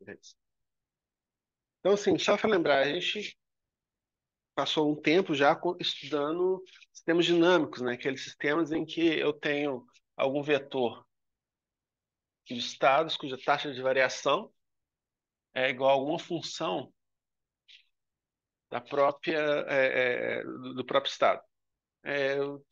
Então, assim, só para lembrar, a gente passou um tempo já estudando sistemas dinâmicos, né? Aqueles sistemas em que eu tenho algum vetor de estados cuja taxa de variação é igual a alguma função da própria, do próprio estado.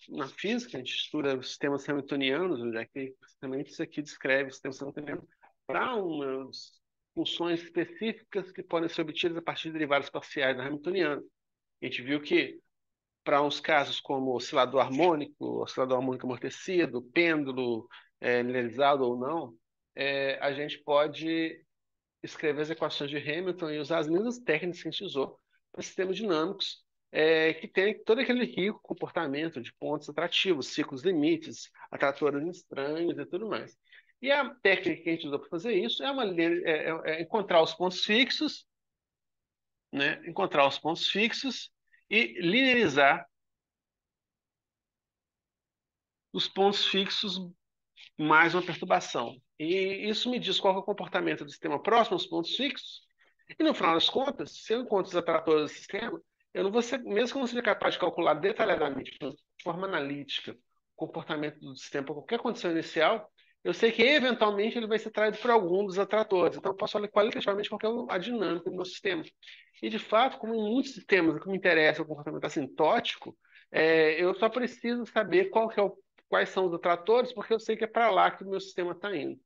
Na física, a gente estuda sistemas hamiltonianos, onde é que justamente isso aqui descreve sistemas hamiltonianos para umas funções específicas que podem ser obtidas a partir de derivadas parciais da hamiltoniana. A gente viu que para uns casos como oscilador harmônico amortecido, pêndulo, linearizado ou não, a gente pode escrever as equações de Hamilton e usar as mesmas técnicas que a gente usou para sistemas dinâmicos, que tem todo aquele rico comportamento de pontos atrativos, ciclos limites, atratores estranhos e tudo mais. E a técnica que a gente usou para fazer isso é encontrar os pontos fixos, né? Encontrar os pontos fixos e linearizar os pontos fixos mais uma perturbação. E isso me diz qual é o comportamento do sistema próximo aos pontos fixos. E no final das contas, se eu encontro os atratores do sistema, eu não vou ser, mesmo que eu não seja capaz de calcular detalhadamente, de forma analítica, o comportamento do sistema para qualquer condição inicial, eu sei que eventualmente ele vai ser traído por algum dos atratores. Então eu posso olhar qualitativamente qual é a dinâmica do meu sistema. E de fato, como em muitos sistemas o que me interessa é o comportamento assintótico, eu só preciso saber quais são os atratores, porque eu sei que é para lá que o meu sistema está indo.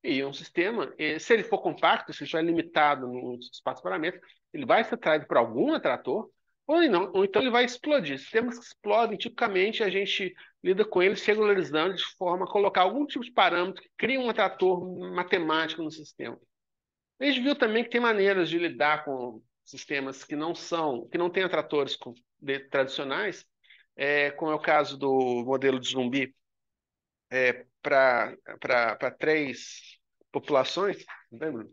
E um sistema, se ele for compacto, se ele estiver limitado no espaço paramétrico, ele vai ser atraído por algum atrator, ou então ele vai explodir. Sistemas que explodem, tipicamente a gente lida com eles regularizando de forma a colocar algum tipo de parâmetro que cria um atrator matemático no sistema. A gente viu também que tem maneiras de lidar com sistemas que não têm atratores tradicionais, como é o caso do modelo de zumbi, para três populações, lembra?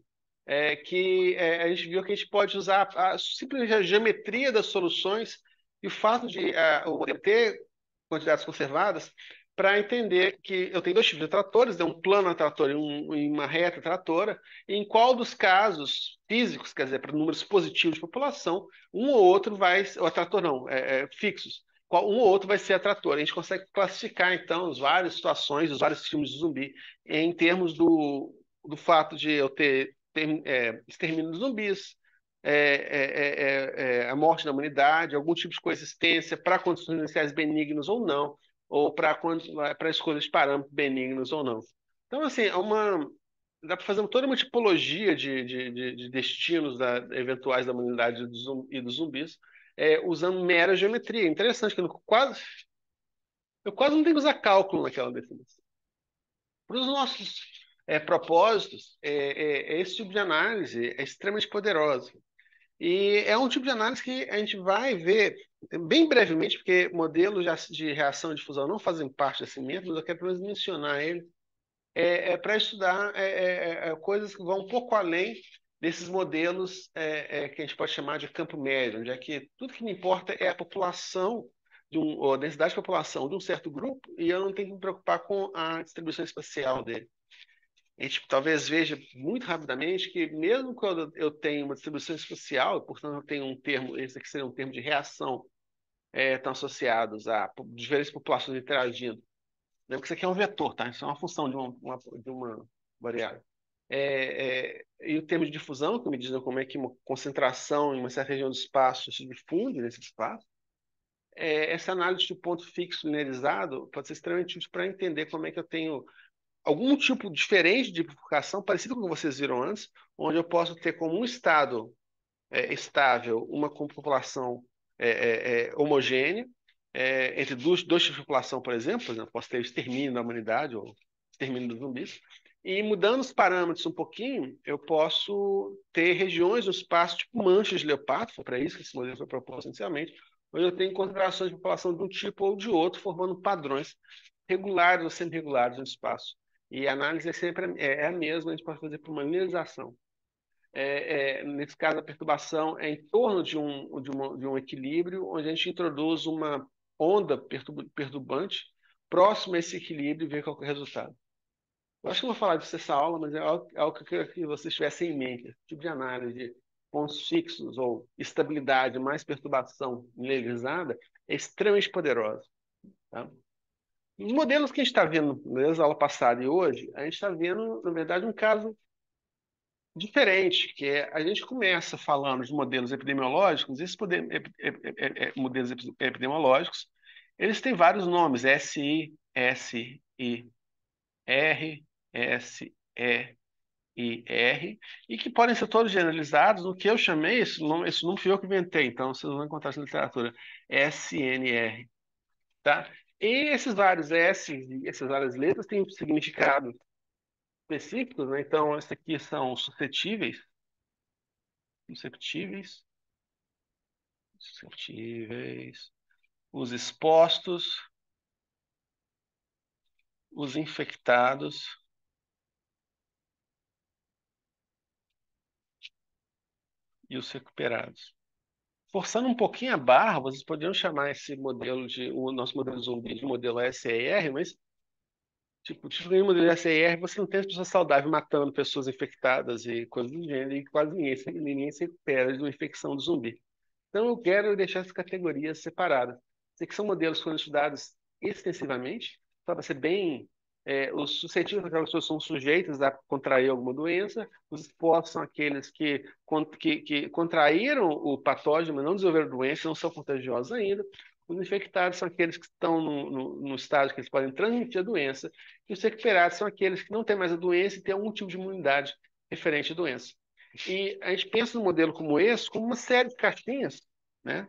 A gente viu que a gente pode usar simplesmente a geometria das soluções e o fato de o modelo ter quantidades conservadas para entender que eu tenho dois tipos de tratores, um plano trator e uma reta tratora, e em qual dos casos físicos, quer dizer, para números positivos de população, um ou outro vai, ou trator não, fixos, um ou outro vai ser atrator. A gente consegue classificar, então, as várias situações, os vários filmes de zumbi, em termos do fato de eu ter extermínio dos zumbis, a morte da humanidade, algum tipo de coexistência para condições iniciais benignas ou não, ou para escolhas de parâmetros benignos ou não. Então, assim, dá para fazer toda uma tipologia de destinos eventuais da humanidade e dos zumbis, usando mera geometria. Interessante que eu quase não tenho que usar cálculo naquela definição. Para os nossos propósitos, esse tipo de análise é extremamente poderosa. E é um tipo de análise que a gente vai ver bem brevemente, porque modelos de reação e de fusão não fazem parte desse método, mas eu quero pelo menos mencionar ele, para estudar coisas que vão um pouco além desses modelos que a gente pode chamar de campo médio, onde é que tudo que me importa é a população, ou a densidade de população de um certo grupo, e eu não tenho que me preocupar com a distribuição espacial dele. A gente talvez veja muito rapidamente que mesmo quando eu tenho uma distribuição espacial, e portanto eu tenho um termo, esse aqui seria um termo de reação, estão associados a diferentes populações interagindo. Lembra que isso aqui é um vetor, tá? Isso é uma função de uma variável. E o termo de difusão, que me diz como é que uma concentração em uma certa região do espaço se difunde nesse espaço. Essa análise de ponto fixo linearizado pode ser extremamente útil para entender como é que eu tenho algum tipo diferente de bifurcação, parecido com o que vocês viram antes, onde eu posso ter como um estado estável uma população homogênea, entre dois tipos de população, por exemplo, posso ter o extermínio da humanidade ou extermínio dos zumbis, e mudando os parâmetros um pouquinho, eu posso ter regiões no espaço, tipo manchas de leopardo, foi para isso que esse modelo foi proposto inicialmente, onde eu tenho concentrações de população de um tipo ou de outro, formando padrões regulares ou semi-regulares no espaço. E a análise é sempre a mesma, a gente pode fazer por uma linearização. Nesse caso, a perturbação é em torno de um equilíbrio, onde a gente introduz uma onda perturbante próxima a esse equilíbrio e vê qual é o resultado. Eu acho que eu vou falar disso essa aula, mas é algo que eu queria que vocês tivessem em mente. Esse tipo de análise de pontos fixos ou estabilidade mais perturbação legalizada é extremamente poderosa. Tá? Os modelos que a gente está vendo desde a aula passada e hoje, a gente está vendo, na verdade, um caso diferente, que é a gente começa falando de modelos epidemiológicos, esses modelos epidemiológicos, eles têm vários nomes, SI, SIR, SEIR, e que podem ser todos generalizados no que eu chamei, esse não fui eu que inventei, então vocês vão encontrar isso na literatura, SNR, tá? E esses vários S e essas várias letras têm significados específicos, né? Então, esses aqui são susceptíveis, suscetíveis, os expostos, os infectados e os recuperados. Forçando um pouquinho a barra, vocês poderiam chamar esse modelo o nosso modelo zumbi de modelo SER, mas tipo em modelo SER, você não tem as pessoas saudáveis matando pessoas infectadas e coisas do gênero, e quase ninguém se recupera de uma infecção do zumbi. Então, eu quero deixar essas categorias separadas. Sei que são modelos que foram estudados extensivamente, para ser bem. Os suscetíveis daquelas pessoas são sujeitos a contrair alguma doença, os expostos são aqueles que contraíram o patógeno, mas não desenvolveram doença, não são contagiosos ainda. Os infectados são aqueles que estão no estágio que eles podem transmitir a doença, e os recuperados são aqueles que não têm mais a doença e têm algum tipo de imunidade referente à doença. E a gente pensa no modelo como esse, como uma série de caixinhas, né?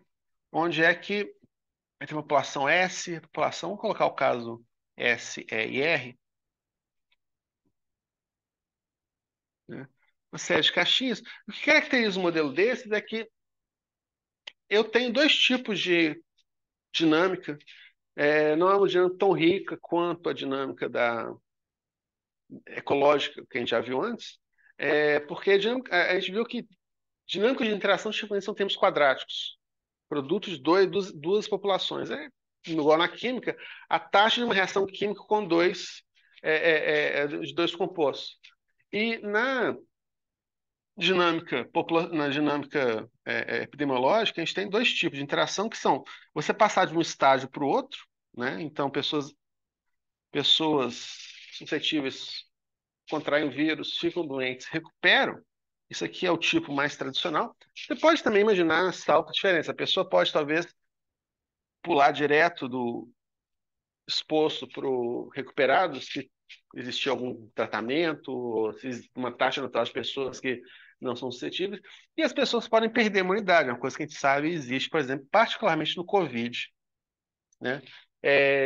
Onde é que a gente tem uma população S, população, vamos colocar o caso S, E e R, né? Uma série de caixinhas. O que caracteriza um modelo desses é que eu tenho dois tipos de dinâmica. Não é uma dinâmica tão rica quanto a dinâmica ecológica que a gente já viu antes, porque a gente viu que dinâmica de interação tipicamente são termos quadráticos. Produtos de duas populações. Igual na química, a taxa de uma reação química com de dois compostos. E na dinâmica epidemiológica, a gente tem dois tipos de interação que são você passar de um estágio para o outro, né? Então, pessoas suscetíveis contraem o vírus, ficam doentes, recuperam. Isso aqui é o tipo mais tradicional. Você pode também imaginar essa alta diferença. A pessoa pode, talvez, pular direto do exposto para o recuperado, se existir algum tratamento, ou se existe uma taxa natural de pessoas que não são suscetíveis, e as pessoas podem perder a imunidade, uma coisa que a gente sabe existe, por exemplo, particularmente no Covid, né?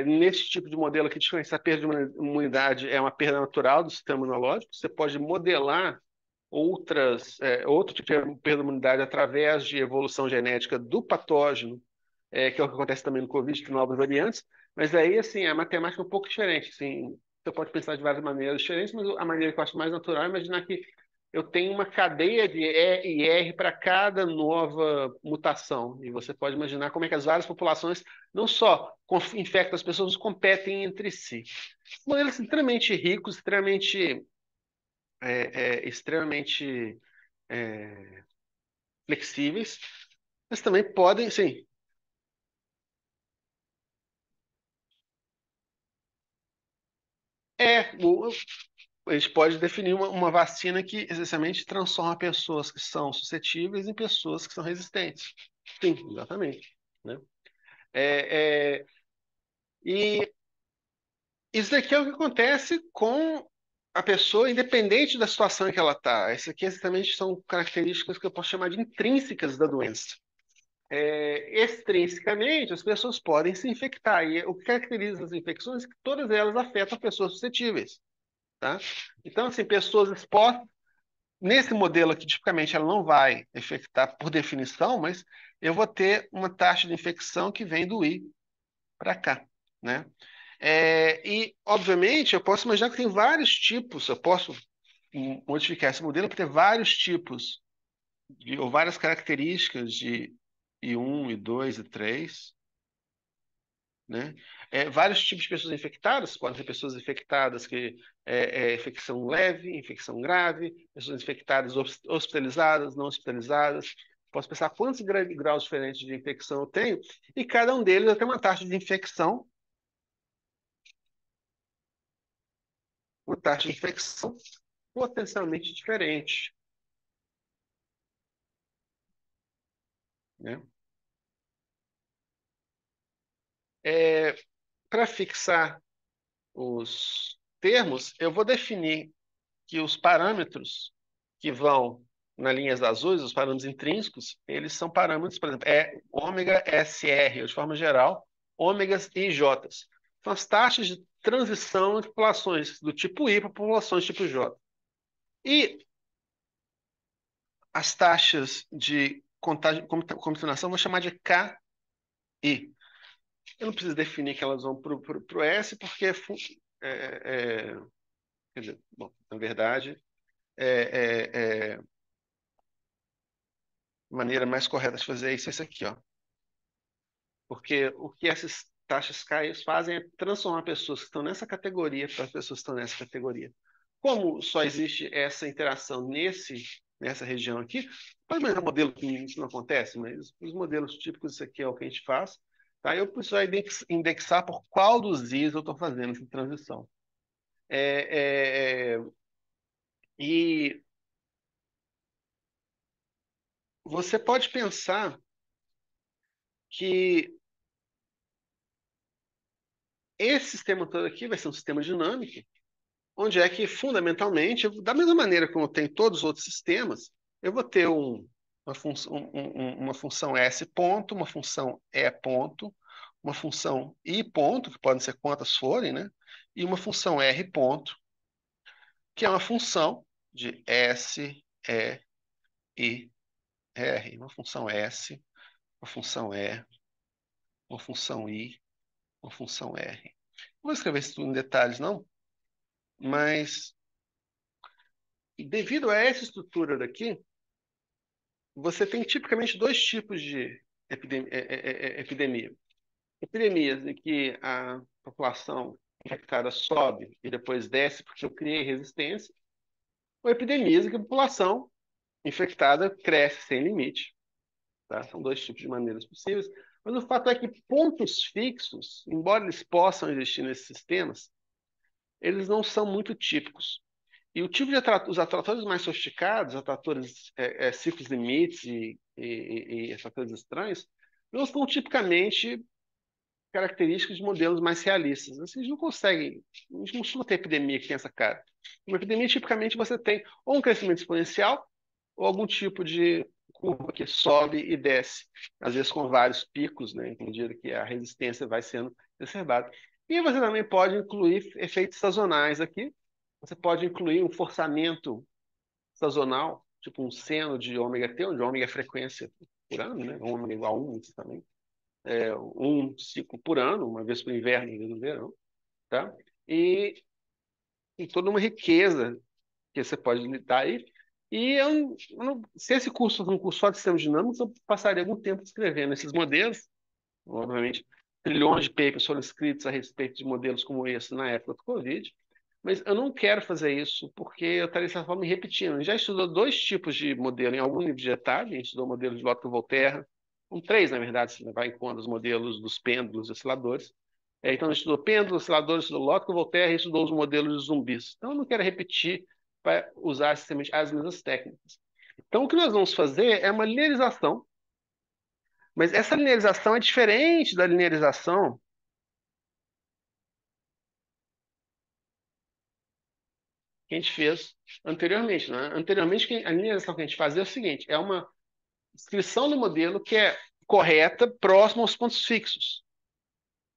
Nesse tipo de modelo aqui, a perda de imunidade é uma perda natural do sistema imunológico, você pode modelar outro tipo de perda de imunidade através de evolução genética do patógeno, que é o que acontece também no Covid, com novas variantes, mas aí, assim, a matemática é um pouco diferente, assim, você pode pensar de várias maneiras diferentes, mas a maneira que eu acho mais natural é imaginar que eu tenho uma cadeia de E e R para cada nova mutação, e você pode imaginar como é que as várias populações não só infectam as pessoas, mas competem entre si. Modelos extremamente ricos, extremamente flexíveis, mas também podem, sim, o, a gente pode definir uma vacina que essencialmente transforma pessoas que são suscetíveis em pessoas que são resistentes. Sim, exatamente. Né? É, é, e isso daqui é o que acontece com a pessoa, independente da situação em que ela está. Isso aqui exatamente são características que eu posso chamar de intrínsecas da doença. Extrinsecamente, as pessoas podem se infectar. E o que caracteriza as infecções é que todas elas afetam pessoas suscetíveis. Tá? Então, assim, pessoas expostas. Nesse modelo aqui, tipicamente, ela não vai infectar por definição, mas eu vou ter uma taxa de infecção que vem do I para cá, né? E, obviamente, eu posso imaginar que tem vários tipos, eu posso modificar esse modelo para ter vários tipos, ou várias características de I1, I2, I3, né? Vários tipos de pessoas infectadas, podem ser pessoas infectadas que infecção leve, infecção grave, pessoas infectadas hospitalizadas, não hospitalizadas. Posso pensar quantos graus diferentes de infecção eu tenho, e cada um deles tem uma taxa de infecção, uma taxa de infecção potencialmente diferente, né? Para fixar os termos, eu vou definir que os parâmetros que vão nas linhas azuis, os parâmetros intrínsecos, eles são parâmetros, por exemplo, ômega SR, de forma geral, ômegas e Js. São as taxas de transição entre populações do tipo I para populações do tipo J. E as taxas de contaminação vou chamar de KI. Eu não preciso definir que elas vão para o S, porque quer dizer, bom, na verdade, a maneira mais correta de fazer isso é isso aqui, ó. Porque o que essas taxas CAIs fazem é transformar pessoas que estão nessa categoria para pessoas que estão nessa categoria. Como só existe essa interação nessa região aqui, pode imaginar um modelo que isso não acontece, mas os modelos típicos, isso aqui é o que a gente faz. Tá? Eu preciso indexar por qual dos Is eu estou fazendo essa transição. É, é, é, e você pode pensar que esse sistema todo aqui vai ser um sistema dinâmico, onde é que, fundamentalmente, da mesma maneira como tem todos os outros sistemas, eu vou ter uma função S ponto, uma função E ponto, uma função I ponto, que podem ser quantas forem, né? E uma função R ponto, que é uma função de S, E, I, R. Uma função S, uma função E, uma função I, uma função R. Não vou escrever isso tudo em detalhes, não, mas devido a essa estrutura daqui, você tem tipicamente dois tipos de epidemia. Epidemias em que a população infectada sobe e depois desce porque eu criei resistência, ou epidemias em que a população infectada cresce sem limite. Tá? São dois tipos de maneiras possíveis. Mas o fato é que pontos fixos, embora eles possam existir nesses sistemas, eles não são muito típicos. E o tipo de os atratores mais sofisticados, atratores ciclos limites e atratores estranhos, não são tipicamente características de modelos mais realistas. Assim, a gente não consegue, a gente não costuma ter epidemia que tem essa cara. Uma epidemia, tipicamente, você tem ou um crescimento exponencial ou algum tipo de curva que sobe e desce, às vezes com vários picos, né, à medida que a resistência vai sendo exacerbada. E você também pode incluir efeitos sazonais aqui. Você pode incluir um forçamento sazonal, tipo um seno de ômega T, onde ômega é frequência por ano, né? Ômega igual a 1 também. Um ciclo por ano, uma vez para o inverno, uma vez no verão, tá? E, e toda uma riqueza que você pode lidar aí. E se esse curso fosse um curso só de sistemas dinâmicos, eu passaria algum tempo escrevendo esses modelos. Obviamente, trilhões de papers foram escritos a respeito de modelos como esse na época do Covid, mas eu não quero fazer isso porque eu estaria, de certa forma, me repetindo. A gente já estudou dois tipos de modelo em algum nível de detalhe. A gente estudou o modelo de Lotka-Volterra, três, na verdade, se levar em conta os modelos dos pêndulos e osciladores. Então, a gente estudou pêndulos, osciladores, estudou Lotka-Volterra e estudou os modelos de zumbis. Então, eu não quero repetir para usar sistemamente as mesmas técnicas. Então, o que nós vamos fazer é uma linearização, mas essa linearização é diferente da linearização que a gente fez anteriormente. Né? Anteriormente, a linearização que a gente fazia é o seguinte: é uma descrição do modelo que é correta, próxima aos pontos fixos.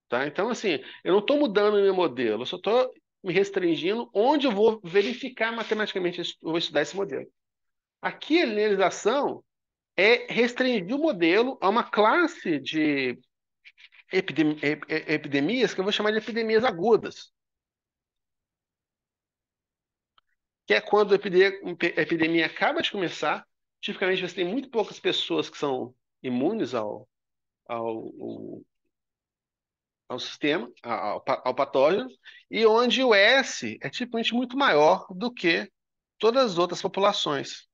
Tá? Então, assim, eu não estou mudando o meu modelo, eu só estou me restringindo onde eu vou verificar matematicamente, eu vou estudar esse modelo. Aqui, a linearização é restringir o modelo a uma classe de epidemias que eu vou chamar de epidemias agudas, que é quando a epidemia acaba de começar. Tipicamente, você tem muito poucas pessoas que são imunes ao ao sistema, ao patógeno, e onde o S é tipicamente muito maior do que todas as outras populações.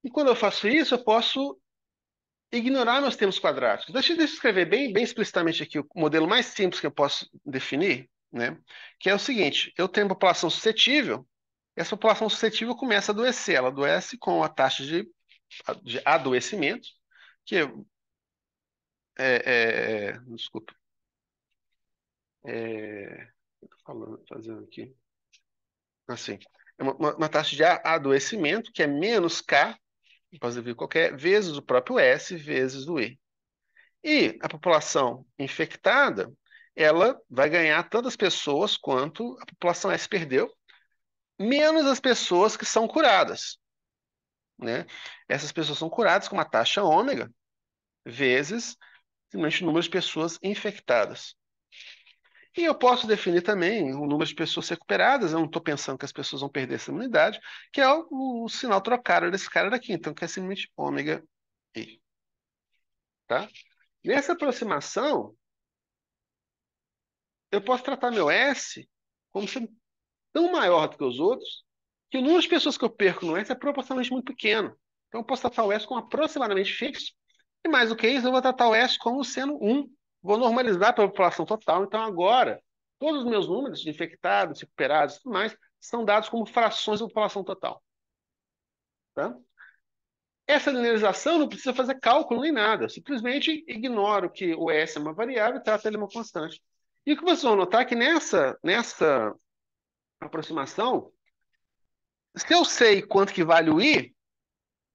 E quando eu faço isso, eu posso ignorar meus termos quadráticos. Deixa eu escrever bem explicitamente aqui o modelo mais simples que eu posso definir, né? Que é o seguinte: eu tenho uma população suscetível, essa população suscetível começa a adoecer. Ela adoece com a taxa de adoecimento, que desculpa, tô fazendo aqui, assim, é uma taxa de adoecimento que é menos K, posso dizer qualquer, vezes o próprio S, vezes o E. E a população infectada, ela vai ganhar tantas pessoas quanto a população S perdeu, menos as pessoas que são curadas, né? Essas pessoas são curadas com uma taxa ômega, vezes simplesmente o número de pessoas infectadas. E eu posso definir também o número de pessoas recuperadas. Eu não estou pensando que as pessoas vão perder essa imunidade, que é o sinal trocado desse cara daqui. Então, que é simplesmente ômega I. Tá? Nessa aproximação, eu posso tratar meu S como sendo tão maior do que os outros, que o número de pessoas que eu perco no S é proporcionalmente muito pequeno. Então, eu posso tratar o S como aproximadamente fixo. E mais do que isso, eu vou tratar o S como sendo 1. Vou normalizar para a população total. Então, agora, todos os meus números de infectados, recuperados e tudo mais são dados como frações da população total. Tá? Essa linearização não precisa fazer cálculo nem nada. Eu simplesmente ignoro que o S é uma variável e trato ele uma constante. E o que vocês vão notar é que nessa aproximação, se eu sei quanto que vale o I,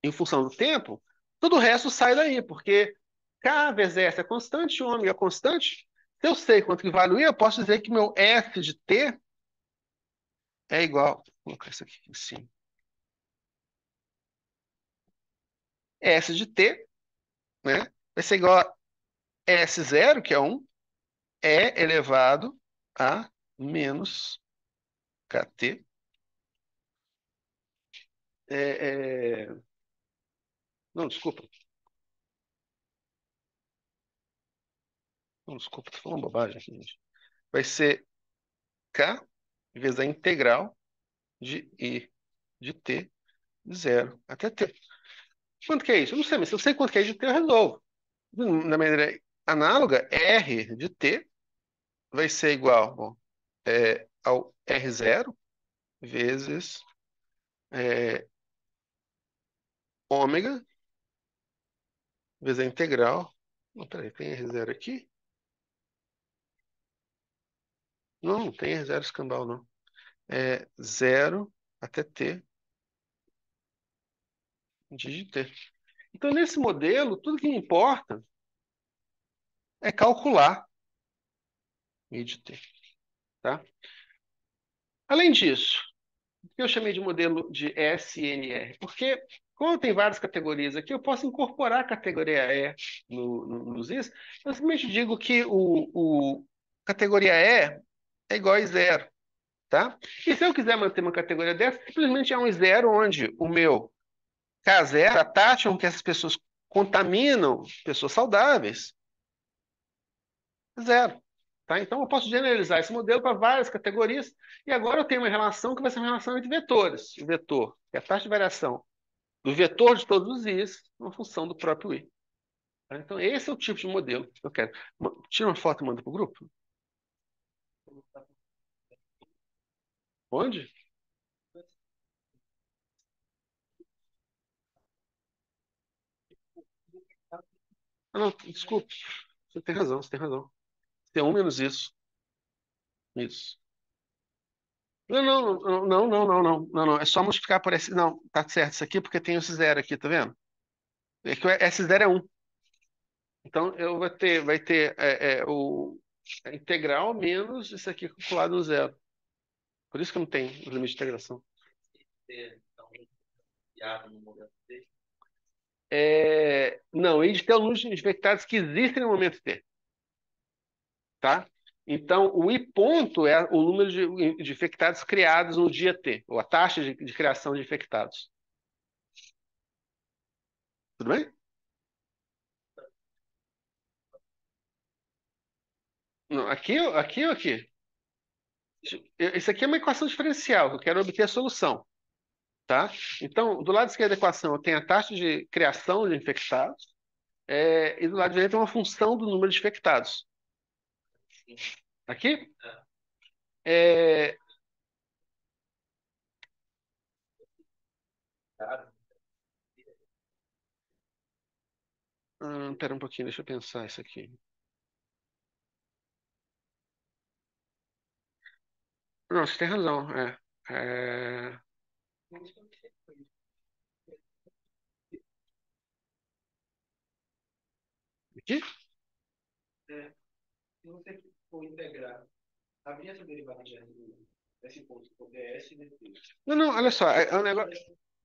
em função do tempo, todo o resto sai daí, porque K vezes S é constante, ômega é constante. Se eu sei quanto que vale o I, eu posso dizer que meu F de T é igual. Vou colocar isso aqui em cima. S de T, né, vai ser igual a S0, que é 1, E elevado a menos KT. É, é... Não, desculpa. Não, desculpa, tô falando bobagem aqui, gente. Vai ser K vezes a integral de I de T de 0 até T. Quanto que é isso? Eu não sei, mas se eu sei quanto que é de T, eu resolvo. Na maneira análoga, R de T vai ser igual, bom, ao R0 vezes ômega vezes a integral. Não, peraí, tem R0 aqui? Não, não tem R0 escambau, não. É 0 até T de T. Então, nesse modelo, tudo que me importa é calcular I de T, tá? Além disso, o que eu chamei de modelo de SNR? Porque, como tem várias categorias aqui, eu posso incorporar a categoria E nos is. Eu simplesmente digo que o categoria E é igual a zero, tá? E se eu quiser manter uma categoria dessa, simplesmente é um zero onde o meu K0, a taxa com que essas pessoas contaminam pessoas saudáveis, é zero. Tá? Então, eu posso generalizar esse modelo para várias categorias, e agora eu tenho uma relação que vai ser uma relação entre vetores. O vetor, que é a taxa de variação do vetor de todos os i's, uma função do próprio i. Tá? Então, esse é o tipo de modelo que eu quero. Tira uma foto e manda para o grupo. Onde? Ah, não, desculpe. Você tem razão, você tem razão. Tem um menos isso. Isso. Não, não, não, não, não, não, não, não, não. É só multiplicar por esse. Não, tá certo isso aqui porque tem esse zero aqui, tá vendo? É que esse zero é um. Então eu vai ter a integral menos isso aqui calculado no zero. Por isso que não tem o limite de integração. Não, e de ter o número de infectados que existem no momento T. Tá? Então, o I ponto é o número de infectados criados no dia T, ou a taxa de criação de infectados. Tudo bem? Não, aqui ou aqui? Isso aqui é uma equação diferencial, que eu quero obter a solução, tá? Então, do lado esquerdo da equação, eu tenho a taxa de criação de infectados, e do lado direito é uma função do número de infectados. Aqui? É, pera um pouquinho, deixa eu pensar isso aqui. Não, você tem razão. É, aqui? Não, não, olha só. O negócio,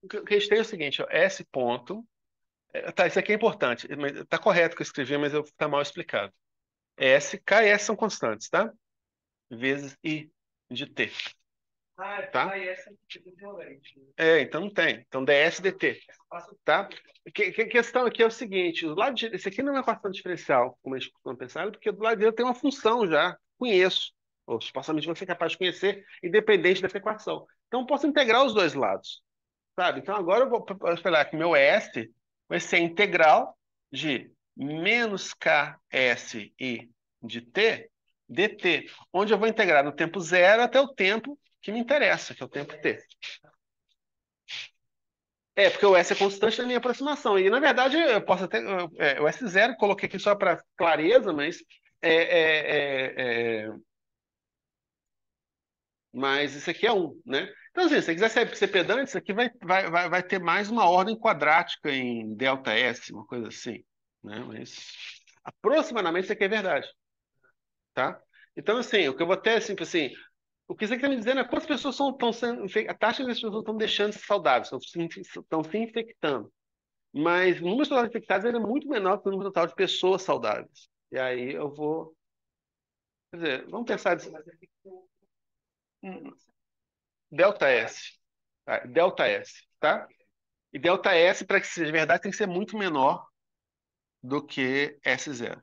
o que a gente tem é o seguinte, ó, S ponto. Tá, isso aqui é importante. Tá correto o que eu escrevi, mas tá mal explicado. S, K e S são constantes, tá? Vezes I de T, tá? Então não tem. Então ds dt, tá? A questão aqui é o seguinte, do lado direito, esse aqui não é uma equação diferencial, como a gente costuma pensar, porque do lado direito tem uma função já, conheço, ou supostamente você é capaz de conhecer, independente dessa equação. Então eu posso integrar os dois lados, sabe? Então agora eu vou esperar que meu S vai ser a integral de menos ks i de t dt, onde eu vou integrar no tempo zero até o tempo que me interessa, que é o tempo t. Porque o S é constante na minha aproximação. E, na verdade, eu posso até. O S0 coloquei aqui só para clareza, mas isso aqui é um, né? Então, assim, se você quiser ser pedante, isso aqui vai ter mais uma ordem quadrática em delta S, uma coisa assim, né? Mas aproximadamente isso aqui é verdade, tá? Então, assim, o que eu vou ter, assim, o que você está me dizendo é quantas pessoas estão sendo, a taxa das pessoas estão deixando de ser saudáveis, estão se infectando. Mas o número total de infectados ele é muito menor que o número total de pessoas saudáveis. E aí eu vou. Quer dizer, vamos pensar. Hum, Delta S. Tá? Delta S, tá? E delta S, para que seja verdade, tem que ser muito menor do que S0.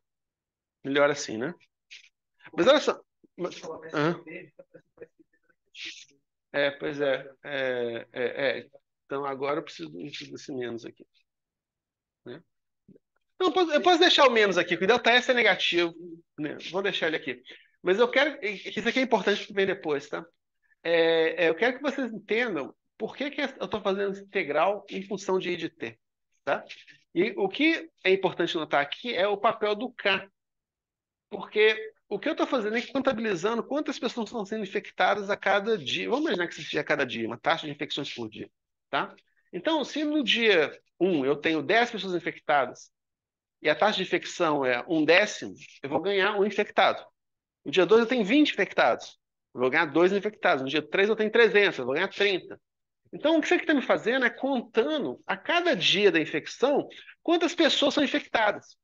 Melhor assim, né? Mas olha só. Aham. Pois é. Então agora eu preciso desse menos aqui, né? Não, eu posso deixar o menos aqui, porque o delta S é negativo, né? Vou deixar ele aqui. Mas eu quero. Isso aqui é importante que vem depois, tá? Eu quero que vocês entendam por que eu estou fazendo esse integral em função de I de T, tá? E o que é importante notar aqui é o papel do K, porque o que eu estou fazendo é contabilizando quantas pessoas estão sendo infectadas a cada dia. Vamos imaginar que seja a cada dia, uma taxa de infecções por dia, tá? Então, se no dia 1 eu tenho 10 pessoas infectadas e a taxa de infecção é 1/10, eu vou ganhar um infectado. No dia 2 eu tenho 20 infectados. Eu vou ganhar 2 infectados. No dia 3 eu tenho 300. Eu vou ganhar 30. Então, o que você está me fazendo é contando a cada dia da infecção quantas pessoas são infectadas,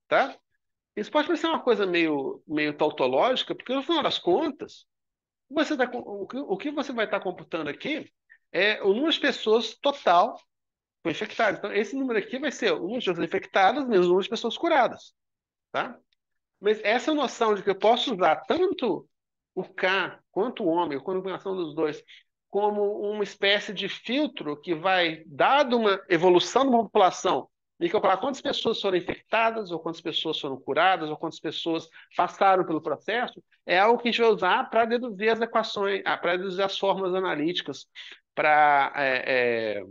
tá? Isso pode parecer uma coisa meio tautológica, porque no final das contas, o que você vai estar computando aqui é o número de pessoas total que foram infectadas. Então, esse número aqui vai ser o número de pessoas infectadas menos o número de pessoas curadas, tá? Mas essa noção de que eu posso usar tanto o K quanto o ômega, quando a combinação dos dois, como uma espécie de filtro que vai, dado uma evolução de uma população, e calcular quantas pessoas foram infectadas, ou quantas pessoas foram curadas, ou quantas pessoas passaram pelo processo, é algo que a gente vai usar para deduzir as equações, para deduzir as fórmulas analíticas para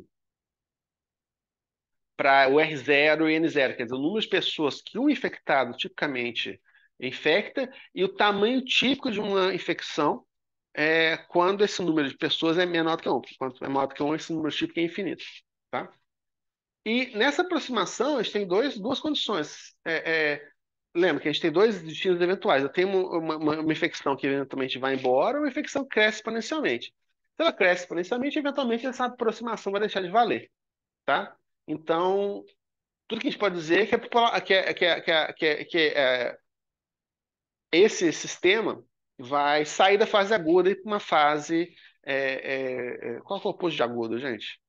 o R0 e N0, quer dizer, o número de pessoas que um infectado tipicamente infecta e o tamanho típico de uma infecção quando esse número de pessoas é menor do que um. Quanto é maior do que um, esse número típico é infinito. Tá? E nessa aproximação, a gente tem duas condições. Lembra que a gente tem dois destinos eventuais. Eu tenho uma infecção que eventualmente vai embora, ou uma infecção que cresce exponencialmente. Se ela cresce exponencialmente, eventualmente essa aproximação vai deixar de valer. Tá? Então, tudo que a gente pode dizer é que esse sistema vai sair da fase aguda e para uma fase. Qual que é o oposto de agudo, gente?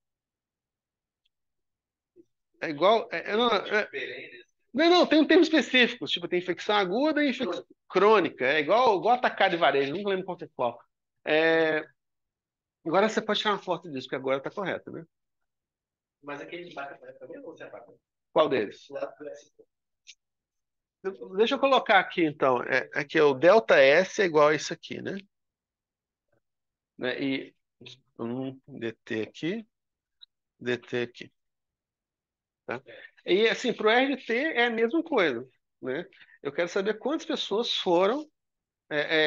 É igual. Não, não, tem um termo específico. Tipo, tem infecção aguda e infecção. crônica, é igual atacado e varejo, não lembro qual é qual. É, agora você pode tirar uma foto disso, porque agora está correto, né? Mas aquele de baixo aparece também ou você apaga? Qual deles? O lado do S. Deixa eu colocar aqui, então. Aqui é o delta S é igual a isso aqui, né? E DT aqui, DT aqui. Tá? E assim, para o RT é a mesma coisa, né? Eu quero saber quantas pessoas foram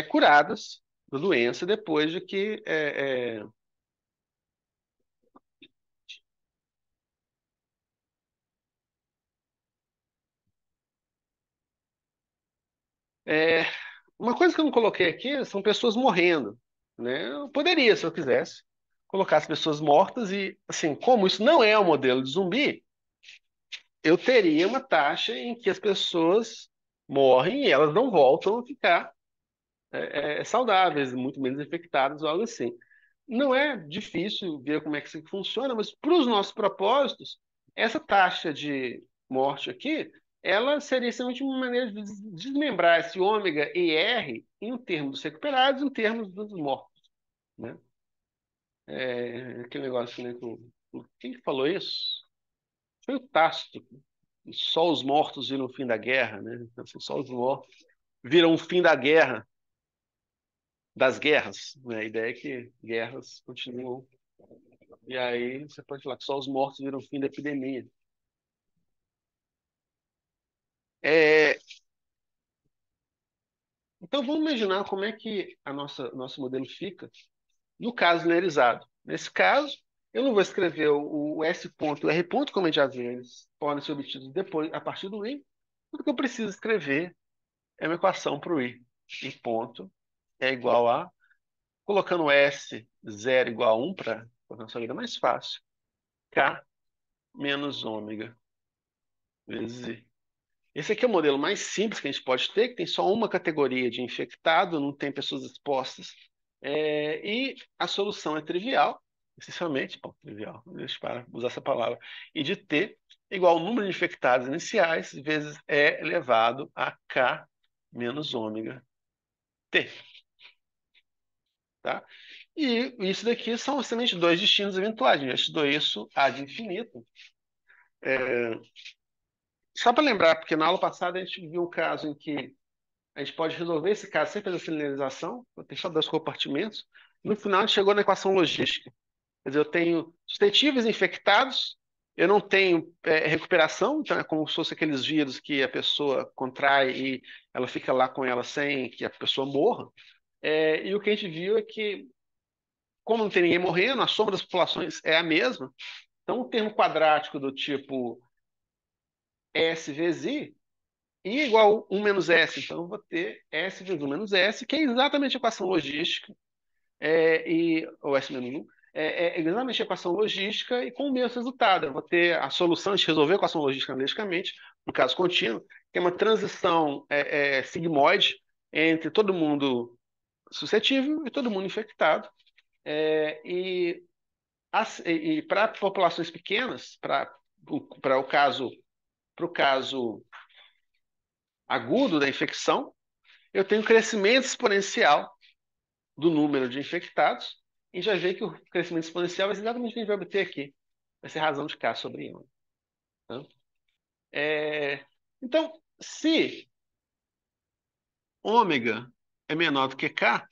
curadas da doença depois de que é, uma coisa que eu não coloquei aqui são pessoas morrendo, né? Eu poderia, se eu quisesse, colocar as pessoas mortas e, assim, como isso não é um modelo de zumbi, eu teria uma taxa em que as pessoas morrem e elas não voltam a ficar saudáveis, muito menos infectadas ou algo assim. Não é difícil ver como é que isso funciona, mas para os nossos propósitos, essa taxa de morte aqui, ela seria simplesmente uma maneira de desmembrar esse ômega e R em termos dos recuperados e em termos dos mortos, né? Aquele negócio, né? Quem que falou isso? Foi o Tácito. Só os mortos viram o fim da guerra, né? Então, assim, só os mortos viram o fim da guerra, das guerras, né? A ideia é que guerras continuam. E aí você pode falar que só os mortos viram o fim da epidemia. É, então vamos imaginar como é que nosso modelo fica no caso linearizado. Nesse caso, eu não vou escrever o S ponto e o R ponto, como a gente já viu, eles podem ser obtidos depois, a partir do I. Tudo que eu preciso escrever é uma equação para o I. I ponto é igual a, colocando S zero igual a 1 para tornar a sua vida mais fácil, K menos ômega vezes I. Esse aqui é o modelo mais simples que a gente pode ter, que tem só uma categoria de infectado, não tem pessoas expostas. E a solução é trivial, essencialmente, bom, trivial, deixa para usar essa palavra, e de T igual ao número de infectados iniciais vezes E elevado a K menos ômega T. Tá? E isso daqui são simplesmente dois destinos eventuais. A gente estudou isso ad infinito. É, só para lembrar, porque na aula passada a gente viu um caso em que a gente pode resolver esse caso sem fazer a linearização, tem só dois compartimentos. No final, a gente chegou na equação logística. Quer dizer, eu tenho suscetíveis infectados, eu não tenho recuperação, então é como se fosse aqueles vírus que a pessoa contrai e ela fica lá com ela sem que a pessoa morra. E o que a gente viu é que, como não tem ninguém morrendo, a soma das populações é a mesma. Então, o termo quadrático do tipo S vezes I igual 1 menos S. Então, eu vou ter S vezes 1 menos S, que é exatamente a equação logística, ou S menos 1, é exatamente a equação logística e com o mesmo resultado. Eu vou ter a solução de resolver a equação logística analíticamente, no caso contínuo, que é uma transição sigmoide entre todo mundo suscetível e todo mundo infectado. E para populações pequenas, para o caso agudo da infecção, eu tenho crescimento exponencial do número de infectados, e já vê que o crescimento exponencial é exatamente o que a gente vai obter aqui. Vai ser razão de K sobre Y. Tá? Então, se ômega é menor do que K,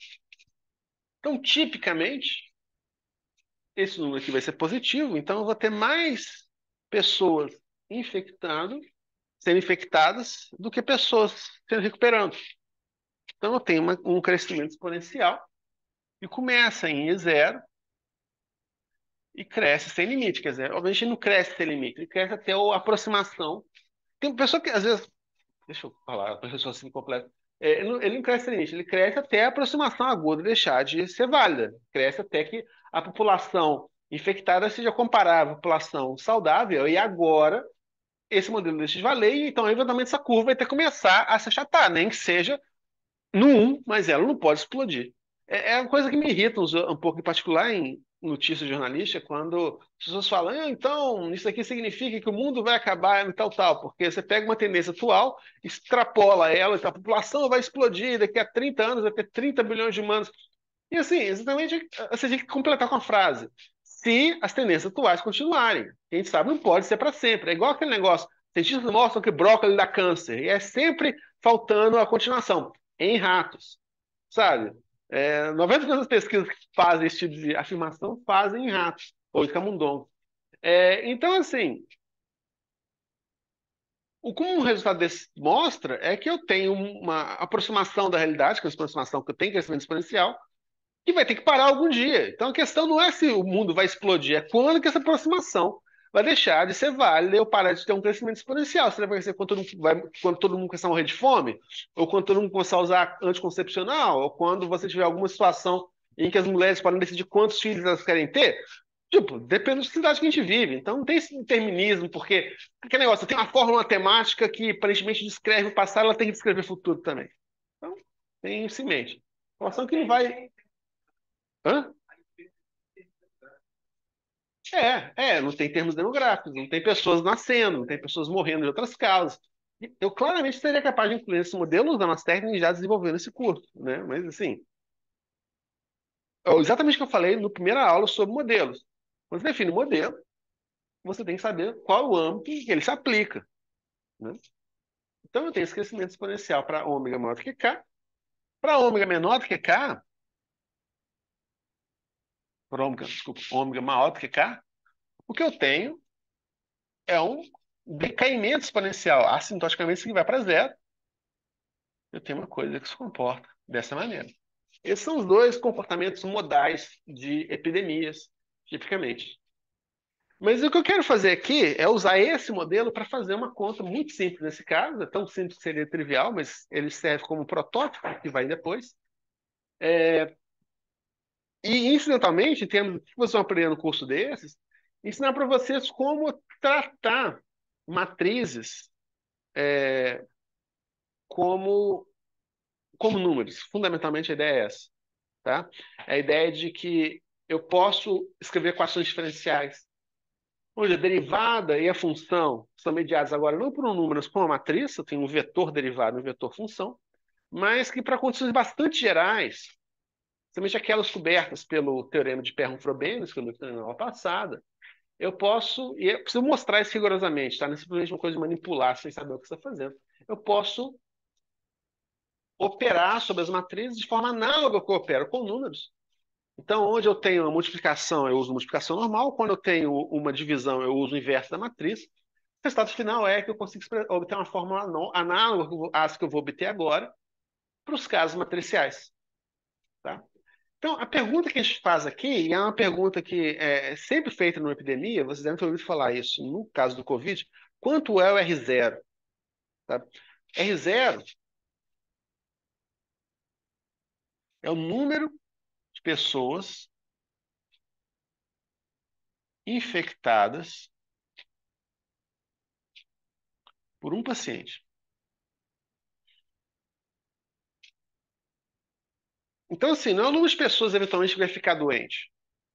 então, tipicamente, esse número aqui vai ser positivo, então eu vou ter mais pessoas sendo infectadas do que pessoas sendo recuperando. Então, eu tenho um crescimento exponencial e começa em zero e cresce sem limite. Quer dizer, obviamente não cresce sem limite, ele cresce até a aproximação. Tem pessoa que, às vezes, deixa eu falar, a pessoa assim completa. Ele não cresce sem limite, ele cresce até a aproximação aguda deixar de ser válida. Cresce até que a população infectada seja comparável à população saudável, e agora esse modelo deixa de valer, e então, eventualmente, essa curva vai ter que começar a se achatar, nem que seja no 1, mas ela não pode explodir. É uma coisa que me irrita um pouco, em particular notícia jornalística quando as pessoas falam, então, isso aqui significa que o mundo vai acabar e tal, tal, porque você pega uma tendência atual, extrapola ela, então a população vai explodir, daqui a 30 anos vai ter 30 bilhões de humanos. E assim, exatamente, você tem que completar com a frase. Se as tendências atuais continuarem, a gente sabe, não pode ser para sempre. É igual aquele negócio, cientistas mostram que brócolis dá câncer, e é sempre faltando a continuação, em ratos, sabe? 90% das pesquisas que fazem esse tipo de afirmação fazem em ratos, ou em camundongos. Então, assim, como o resultado desse mostra é que eu tenho uma aproximação da realidade, que é uma aproximação que eu tenho crescimento exponencial, que vai ter que parar algum dia. Então a questão não é se o mundo vai explodir, é quando que essa aproximação vai deixar de ser válida e eu parar de ter um crescimento exponencial. Será que vai ser quando todo mundo começar a morrer de fome? Ou quando todo mundo começar a usar anticoncepcional? Ou quando você tiver alguma situação em que as mulheres podem decidir quantos filhos elas querem ter? Tipo, depende da sociedade que a gente vive. Então não tem esse determinismo, porque aquele negócio, tem uma fórmula matemática que aparentemente descreve o passado, ela tem que descrever o futuro também. Então, tem isso em mente. Informação que não vai. Hã? Não tem termos demográficos, não tem pessoas nascendo, não tem pessoas morrendo de outras causas. Eu claramente seria capaz de incluir esse modelo usando as técnicas já desenvolvendo esse curso, né? Mas assim, exatamente o que eu falei no primeira aula sobre modelos. Quando você define o modelo, você tem que saber qual é o âmbito em que ele se aplica, né? Então eu tenho esse crescimento exponencial para ômega maior do que K. Para ômega menor do que K, para ômega, desculpa, ômega maior do que K, o que eu tenho é um decaimento exponencial. Assintoticamente, isso aqui vai para zero. Eu tenho uma coisa que se comporta dessa maneira. Esses são os dois comportamentos modais de epidemias, tipicamente. Mas o que eu quero fazer aqui é usar esse modelo para fazer uma conta muito simples nesse caso, é tão simples que seria trivial, mas ele serve como protótipo, que vai depois. E, incidentalmente, em termos do que vocês vão aprender no curso desses, ensinar para vocês como tratar matrizes como, como números. Fundamentalmente, a ideia é essa. Tá? É a ideia de que eu posso escrever equações diferenciais, onde a derivada e a função são mediadas agora não por um número, mas por uma matriz, eu tenho um vetor derivado e um vetor função, mas que para condições bastante gerais, principalmente aquelas cobertas pelo teorema de Perron-Frobenius, que eu mencionei na aula passada, eu posso, e eu preciso mostrar isso rigorosamente, tá? Não é simplesmente uma coisa de manipular sem saber o que você está fazendo. Eu posso operar sobre as matrizes de forma análoga ao que eu opero com números. Então, onde eu tenho uma multiplicação, eu uso multiplicação normal. Quando eu tenho uma divisão, eu uso o inverso da matriz. O resultado final é que eu consigo obter uma fórmula análoga às que eu vou obter agora para os casos matriciais. Tá? Então, a pergunta que a gente faz aqui, e é uma pergunta que é sempre feita numa epidemia, vocês devem ter ouvido falar isso no caso do Covid, quanto é o R0? Tá? R0 é o número de pessoas infectadas por um paciente. Então, assim, não é o número de pessoas eventualmente que vai ficar doente.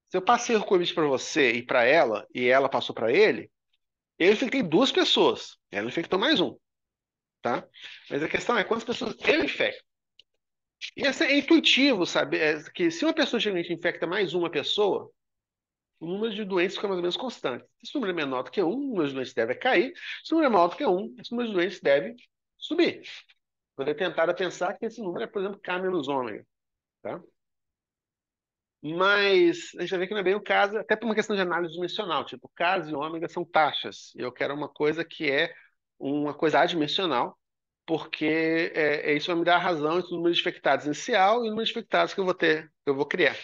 Se eu passei o Covid para você e para ela, e ela passou para ele, eu infectei duas pessoas. Ela infectou mais um, tá? Mas a questão é quantas pessoas eu infecto. E isso é intuitivo, sabe? Que se uma pessoa geralmente infecta mais uma pessoa, o número de doentes fica mais ou menos constante. Se o número é menor do que um, o número de doentes deve cair. Se o número é maior do que um, o número de doentes deve subir. Poder tentar pensar que esse número é, por exemplo, K menos ômega, tá? Mas a gente vai ver que não é bem o caso, até por uma questão de análise dimensional. Tipo, caso e ômega são taxas. Eu quero uma coisa que é uma coisa adimensional, porque isso vai me dar a razão entre o número de infectados inicial e o número de infectados que eu vou ter, que eu vou criar.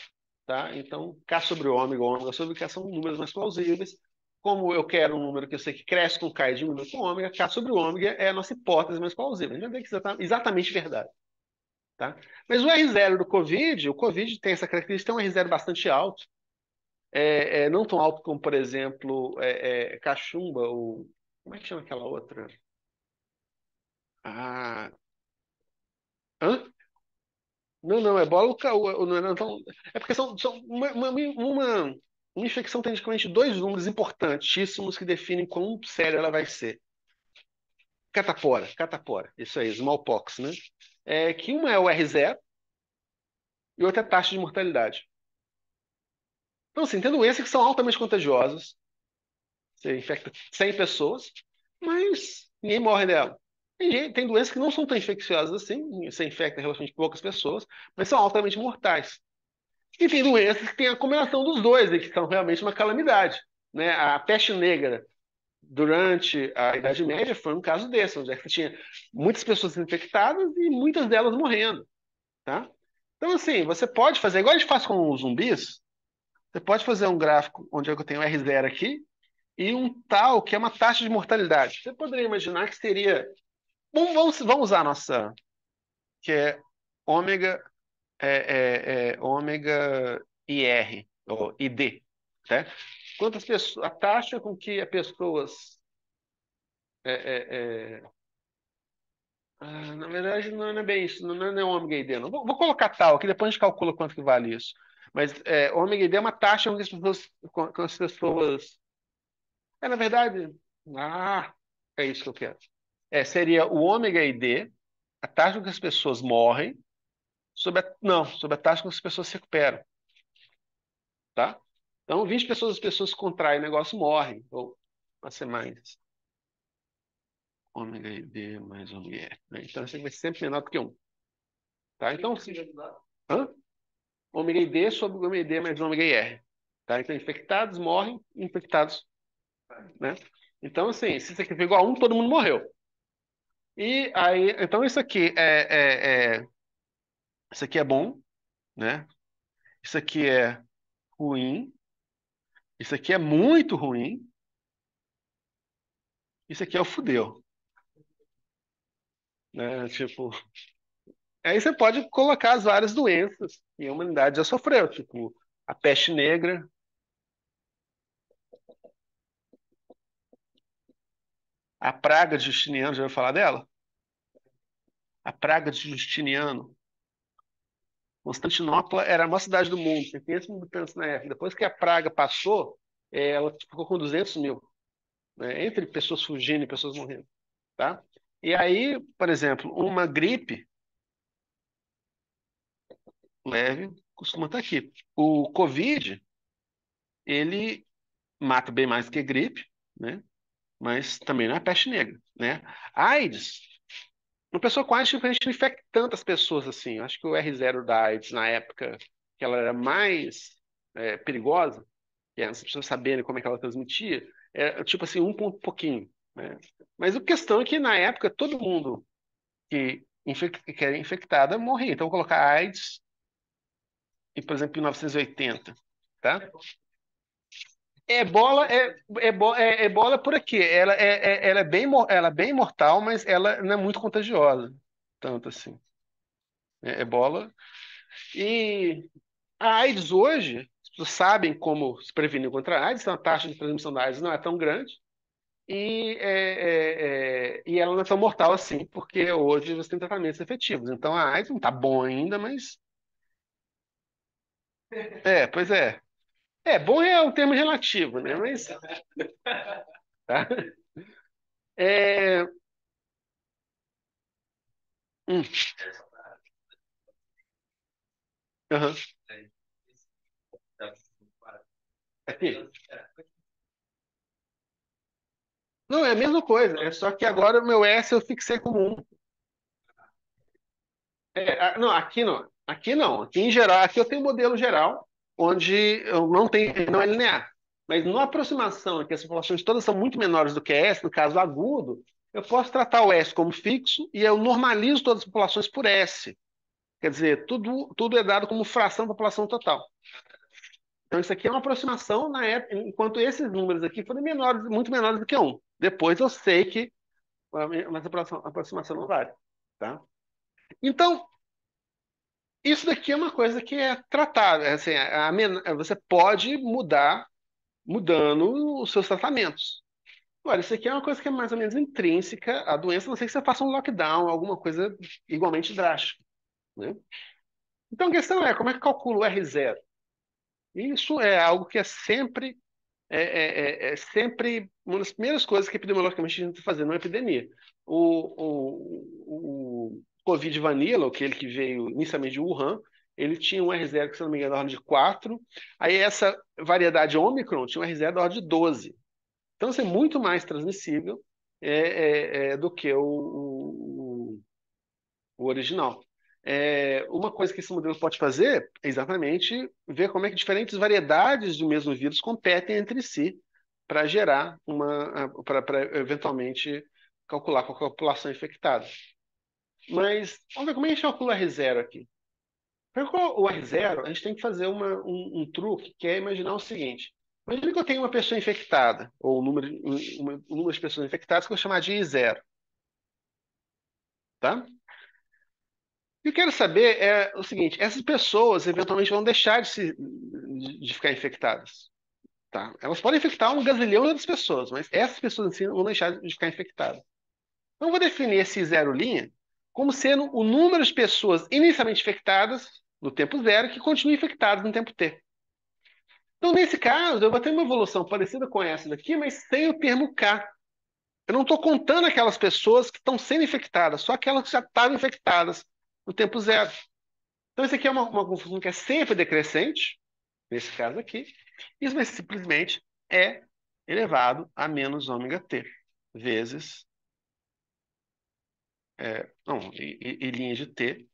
Tá? Então, K sobre ômega sobre K são números mais plausíveis. Como eu quero um número que eu sei que cresce com K e diminui com ômega, K sobre ômega é a nossa hipótese mais plausível. A gente vai ver que isso é exatamente verdade. Tá? Mas o R0 do Covid, o Covid tem essa característica, tem um R0 bastante alto, não tão alto como, por exemplo, cachumba, ou como é que chama aquela outra? Ah, hã? Não, não, ebola não era tão. É porque são uma infecção tem basicamente dois números importantíssimos que definem quão séria ela vai ser. Catapora, isso aí, smallpox, né? É que uma é o R0 e outra é a taxa de mortalidade. Então, assim, tem doenças que são altamente contagiosas. Você infecta 100 pessoas, mas ninguém morre dela. Tem doenças que não são tão infecciosas assim, você infecta relativamente poucas pessoas, mas são altamente mortais. E tem doenças que têm a combinação dos dois, e que são realmente uma calamidade. Né? A peste negra, durante a Idade Média, foi um caso desse, onde você tinha muitas pessoas infectadas e muitas delas morrendo. Tá? Então, assim, você pode fazer, igual a gente faz com os zumbis, você pode fazer um gráfico onde eu tenho R0 aqui e um tal que é uma taxa de mortalidade. Você poderia imaginar que seria. Vamos usar a nossa, que é ômega, ômega IR, ou ID. Tá? Quantas pessoas, a taxa com que as pessoas. é, é, é, na verdade, não é bem isso, não é ômega ID, não. Vou colocar tal, que depois a gente calcula quanto que vale isso. Mas ômega ID é uma taxa com que as pessoas. Na verdade. Ah, é isso que eu quero. Seria o ômega ID, a taxa com que as pessoas morrem, não, sobre a taxa com que as pessoas se recuperam. Tá? Então, 20 pessoas, as pessoas contraem o negócio morrem. Ou vai ser mais ômega ID mais ômega E. Né? Então, isso vai ser sempre menor do que um. Tá? Então, hã? Ômega ID sobre ômega ID mais ômega IR. Tá? Então, infectados morrem, infectados. Né? Então, assim, se isso aqui for igual a um, todo mundo morreu. E aí, então isso aqui é bom, né? Isso aqui é ruim, isso aqui é muito ruim, isso aqui é o fudeu, né? Tipo, aí você pode colocar as várias doenças que a humanidade já sofreu, tipo a peste negra, a praga de Justiniano, já ouviu falar dela? A praga de Justiniano. Constantinopla era a maior cidade do mundo, tem 500 mil habitantes na época. Depois que a praga passou, ela ficou com 200 mil, né? Entre pessoas fugindo e pessoas morrendo, tá? E aí, por exemplo, uma gripe leve costuma estar aqui. O Covid, ele mata bem mais do que gripe, né? Mas também não é peste negra, né? AIDS, uma pessoa com AIDS, a gente não infecta tantas pessoas assim. Eu acho que o R0 da AIDS, na época que ela era mais perigosa, que é as pessoas saberem como é que ela transmitia, é tipo assim, um ponto pouquinho, né? Mas a questão é que na época todo mundo que era infectada morria. Então, eu vou colocar AIDS, e, por exemplo, em 1980, tá? Ebola por aqui. Ela é bem mortal, mas ela não é muito contagiosa. Tanto assim. Ebola. E a AIDS hoje, as pessoas sabem como se prevenir contra a AIDS, então a taxa de transmissão da AIDS não é tão grande. E ela não é tão mortal assim, porque hoje você tem tratamentos efetivos. Então a AIDS não está bom ainda, mas. Pois é. Bom é um termo relativo, né? Mas. Tá? É, hum, aham. Aqui. Não, é a mesma coisa. É só que agora o meu S eu fixei como um. Não, aqui não. Aqui não. Aqui em geral, aqui eu tenho um modelo geral, onde eu não tenho, não é linear. Mas numa aproximação em que as populações todas são muito menores do que S, no caso agudo, eu posso tratar o S como fixo e eu normalizo todas as populações por S. Quer dizer, tudo é dado como fração da população total. Então, isso aqui é uma aproximação na época, enquanto esses números aqui foram menores, muito menores do que um. Depois eu sei que mas a aproximação não vale. Tá? Então, isso daqui é uma coisa que é tratada. Assim, você pode mudar mudando os seus tratamentos. Agora, isso aqui é uma coisa que é mais ou menos intrínseca à doença, a não ser que você faça um lockdown, alguma coisa igualmente drástica. Né? Então a questão é, como é que calcula o R0? Isso é algo que é sempre uma das primeiras coisas que epidemiologicamente a gente tem que fazer numa epidemia. O Covid Vanilla, aquele que veio inicialmente de Wuhan, ele tinha um R0, que se não me engano, da ordem de 4. Aí essa variedade Omicron tinha um R0 da ordem de 12. Então, isso é muito mais transmissível do que o original. Uma coisa que esse modelo pode fazer é exatamente ver como é que diferentes variedades do mesmo vírus competem entre si para gerar para eventualmente calcular qual que é a população infectada. Mas vamos ver como é que a gente calcula o R0 aqui. Para calcular o R0, a gente tem que fazer um truque, que é imaginar o seguinte. Imagina que eu tenho uma pessoa infectada, ou um número de pessoas infectadas que eu vou chamar de I0, tá? E eu quero saber o seguinte: essas pessoas eventualmente vão deixar de ficar infectadas, tá? Elas podem infectar um gazilhão de outras pessoas, mas essas pessoas em si não vão deixar de ficar infectadas. Então, eu vou definir esse zero linha como sendo o número de pessoas inicialmente infectadas no tempo zero que continuam infectadas no tempo t. Então, nesse caso, eu vou ter uma evolução parecida com essa daqui, mas sem o termo K. Eu não estou contando aquelas pessoas que estão sendo infectadas, só aquelas que já estavam infectadas no tempo zero. Então, isso aqui é uma confusão que é sempre decrescente, nesse caso aqui. Isso vai simplesmente é elevado a menos ômega t, vezes, não, e linha de t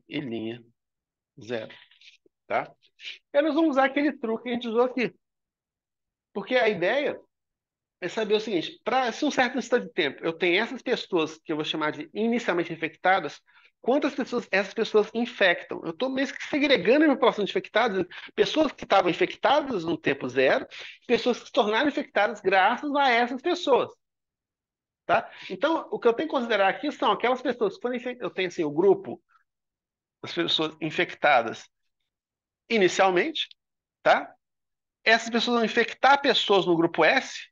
e linha zero, tá? E aí nós vamos usar aquele truque que a gente usou aqui. Porque a ideia é saber o seguinte: se um certo instante de tempo eu tenho essas pessoas que eu vou chamar de inicialmente infectadas, quantas pessoas essas pessoas infectam? Eu estou mesmo que segregando a minha população de infectados, pessoas que estavam infectadas no tempo zero, pessoas que se tornaram infectadas graças a essas pessoas. Tá? Então, o que eu tenho que considerar aqui são aquelas pessoas que foram infectadas. Eu tenho assim, o grupo das pessoas infectadas inicialmente, tá? Essas pessoas vão infectar pessoas no grupo S,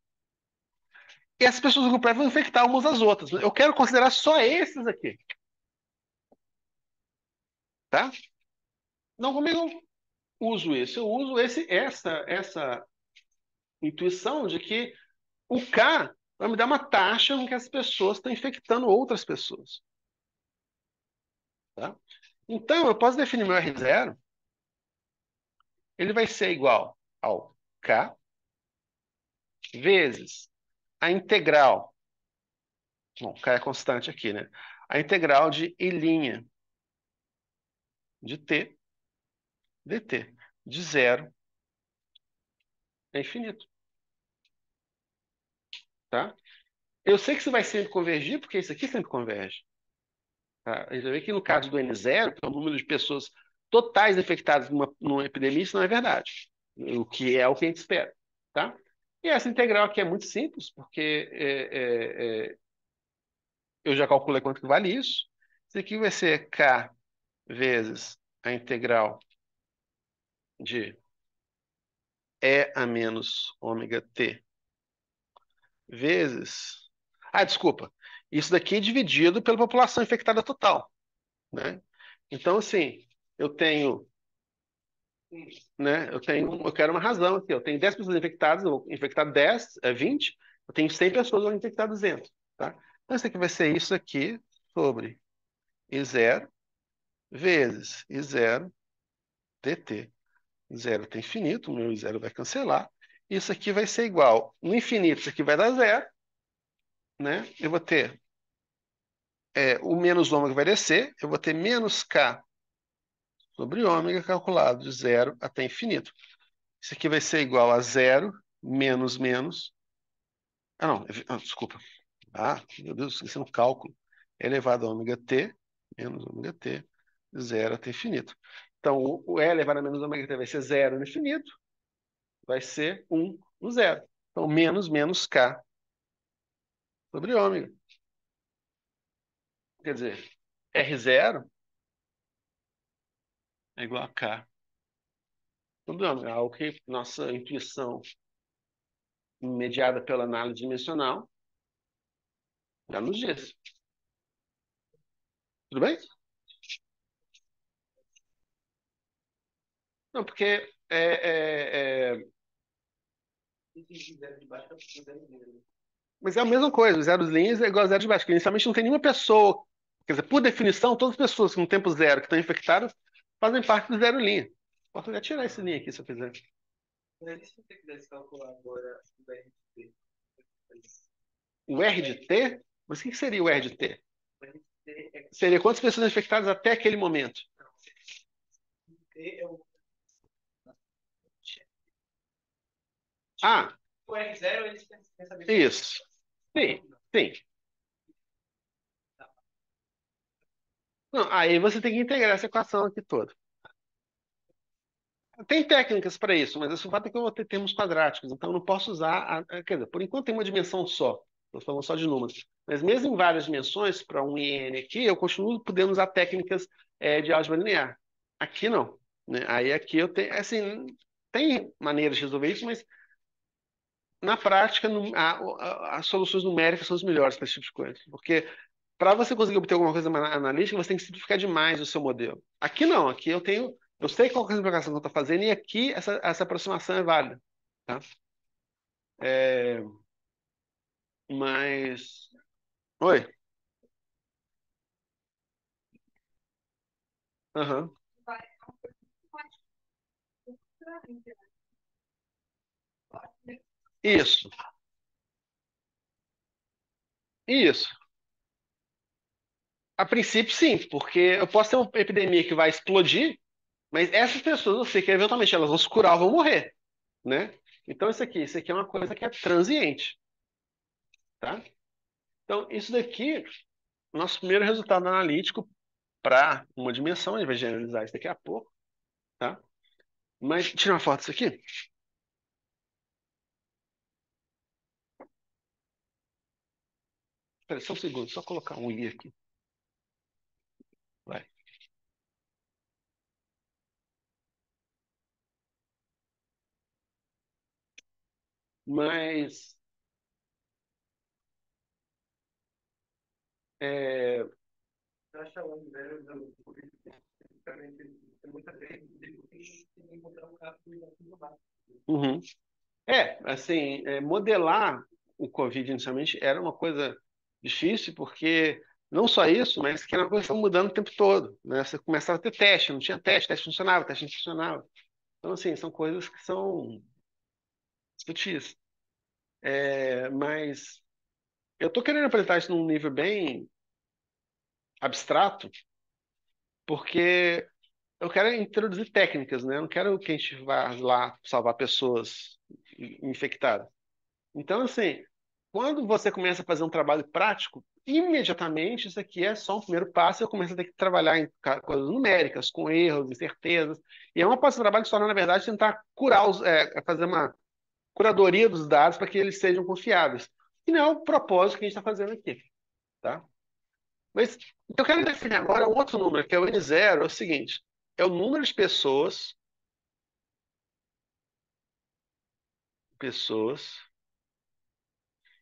e essas pessoas do grupo S vão infectar umas às outras. Eu quero considerar só esses aqui, tá? Não, como eu uso isso? Eu uso essa intuição de que o K vai me dar uma taxa com que as pessoas estão infectando outras pessoas, tá? Então, eu posso definir meu R0, ele vai ser igual ao K vezes a integral, bom, K é constante aqui, né? A integral de I' de T dt, de zero a infinito, tá? Eu sei que isso vai sempre convergir, porque isso aqui sempre converge. Tá? A gente vê que no caso do N0, que é o número de pessoas totais infectadas numa epidemia, isso não é verdade. O que é o que a gente espera. Tá? E essa integral aqui é muito simples, porque eu já calculei quanto que vale isso. Isso aqui vai ser K vezes a integral de E a menos ômega T vezes. Ah, desculpa. Isso daqui é dividido pela população infectada total, né? Então, assim, eu tenho, eu quero uma razão aqui. Eu tenho 10 pessoas infectadas, eu vou infectar 10, 20. Eu tenho 100 pessoas, eu vou infectar 200, tá? Então, isso aqui vai ser isso aqui sobre I0 vezes I0 dt. Zero tem infinito, o meu I0 vai cancelar. Isso aqui vai ser igual. No infinito, isso aqui vai dar zero, né? Eu vou ter o menos ômega vai descer, eu vou ter menos K sobre ômega calculado de zero até infinito. Isso aqui vai ser igual a zero menos menos. Ah, não, desculpa. Ah, meu Deus, esqueci um cálculo. Elevado a ômega t menos ômega t, zero até infinito. Então, o E elevado a menos ômega t vai ser zero no infinito, vai ser um no zero. Então, menos menos K sobre ômega. Quer dizer, R0 é igual a K sobre ômega. Algo que nossa intuição, mediada pela análise dimensional, já nos diz. Tudo bem? Não, porque Esse zero de baixo é o zero dele. mas é a mesma coisa, os zeros linhas é igual a zero de baixo, porque inicialmente não tem nenhuma pessoa, quer dizer, por definição, todas as pessoas no tempo zero que estão infectadas fazem parte do zero linha. Posso até tirar esse linha aqui se eu quiser. Mas e se você quisesse calcular agora o RT? O R de T? Mas o que seria o R de T? O RT é. Seria quantas pessoas infectadas até aquele momento? Não, T é o. Ah, O R0 eles pensam saber. isso. Sim, sim. Não, aí você tem que integrar essa equação aqui toda. Tem técnicas para isso, mas o fato é que eu vou ter termos quadráticos, então eu não posso usar. Quer dizer, por enquanto tem uma dimensão só. Estou falando só de números. Mas mesmo em várias dimensões, para um IN aqui, eu continuo podendo usar técnicas de álgebra linear. Aqui não. Né? Aí aqui eu tenho. Assim, tem maneiras de resolver isso, mas na prática, as soluções numéricas são as melhores para esse tipo de coisa. Porque para você conseguir obter alguma coisa analítica, você tem que simplificar demais o seu modelo. Aqui não, aqui eu sei qual que é a simplificação que eu estou fazendo e aqui essa aproximação é válida, tá? É, mas, oi, aham, isso, isso. A princípio, sim, porque eu posso ter uma epidemia que vai explodir, mas essas pessoas, eu sei que eventualmente elas vão se curar ou vão morrer, né? Então isso aqui é uma coisa que é transiente, tá? Então, isso daqui, nosso primeiro resultado analítico para uma dimensão, a gente vai generalizar isso daqui a pouco, tá? Mas tira uma foto disso aqui. Espera só um segundo, só colocar um i aqui. Vai. Mas é, Eu acho que o zero do. É muita vez. Tem que encontrar um cálculo global. uhum. Assim, modelar o Covid inicialmente era uma coisa difícil, porque não só isso, mas que era uma coisa que estava mudando o tempo todo, né? Você começava a ter teste, não tinha teste, teste funcionava, teste não funcionava. Então, assim, são coisas que são sutis. Mas eu estou querendo apresentar isso num nível bem abstrato, porque eu quero introduzir técnicas, né? Eu não quero que a gente vá lá salvar pessoas infectadas. Então, assim, quando você começa a fazer um trabalho prático, imediatamente isso aqui é só um primeiro passo. Eu começo a ter que trabalhar em coisas numéricas, com erros, incertezas. E é uma parte do trabalho que se torna, na verdade, tentar fazer uma curadoria dos dados para que eles sejam confiáveis. E não é o propósito que a gente está fazendo aqui, tá? Mas eu quero definir agora um outro número, que é o N0, é o seguinte: é o número de pessoas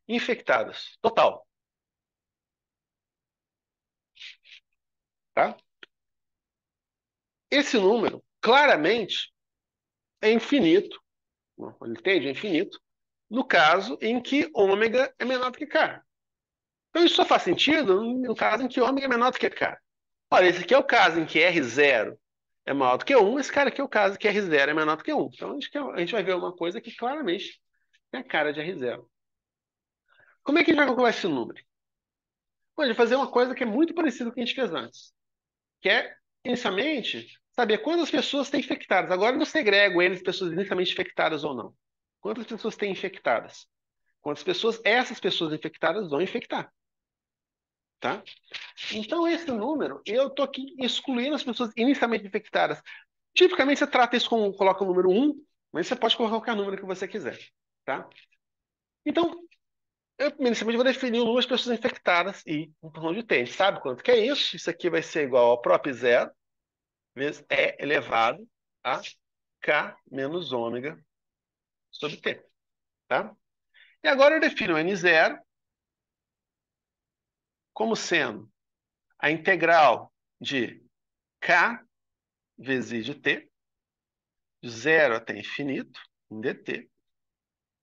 infectadas, total, tá? Esse número, claramente, é infinito, ele tende a infinito, no caso em que ômega é menor do que K. Então isso só faz sentido no caso em que ômega é menor do que K. Olha, esse aqui é o caso em que R0 é maior do que 1, esse cara aqui é o caso em que R0 é menor do que 1. Então a gente vai ver uma coisa que claramente tem a cara de R0. Como é que a gente vai calcular esse número? Pode fazer uma coisa que é muito parecida com o que a gente fez antes, que é, inicialmente, saber quantas pessoas têm infectadas. Agora eu não segrego eles pessoas inicialmente infectadas ou não. Quantas pessoas têm infectadas? Quantas pessoas essas pessoas infectadas vão infectar, tá? Então esse número, eu estou aqui excluindo as pessoas inicialmente infectadas. Tipicamente você trata isso como, coloca o número 1, mas você pode colocar qualquer número que você quiser, tá? Então, eu inicialmente vou definir o número de pessoas infectadas e um porção de t. Sabe quanto que é isso? Isso aqui vai ser igual ao próprio zero vezes E elevado a K menos ômega sobre T, tá? E agora eu defino o N0 como sendo a integral de K vezes I de T de 0 até infinito, em dt,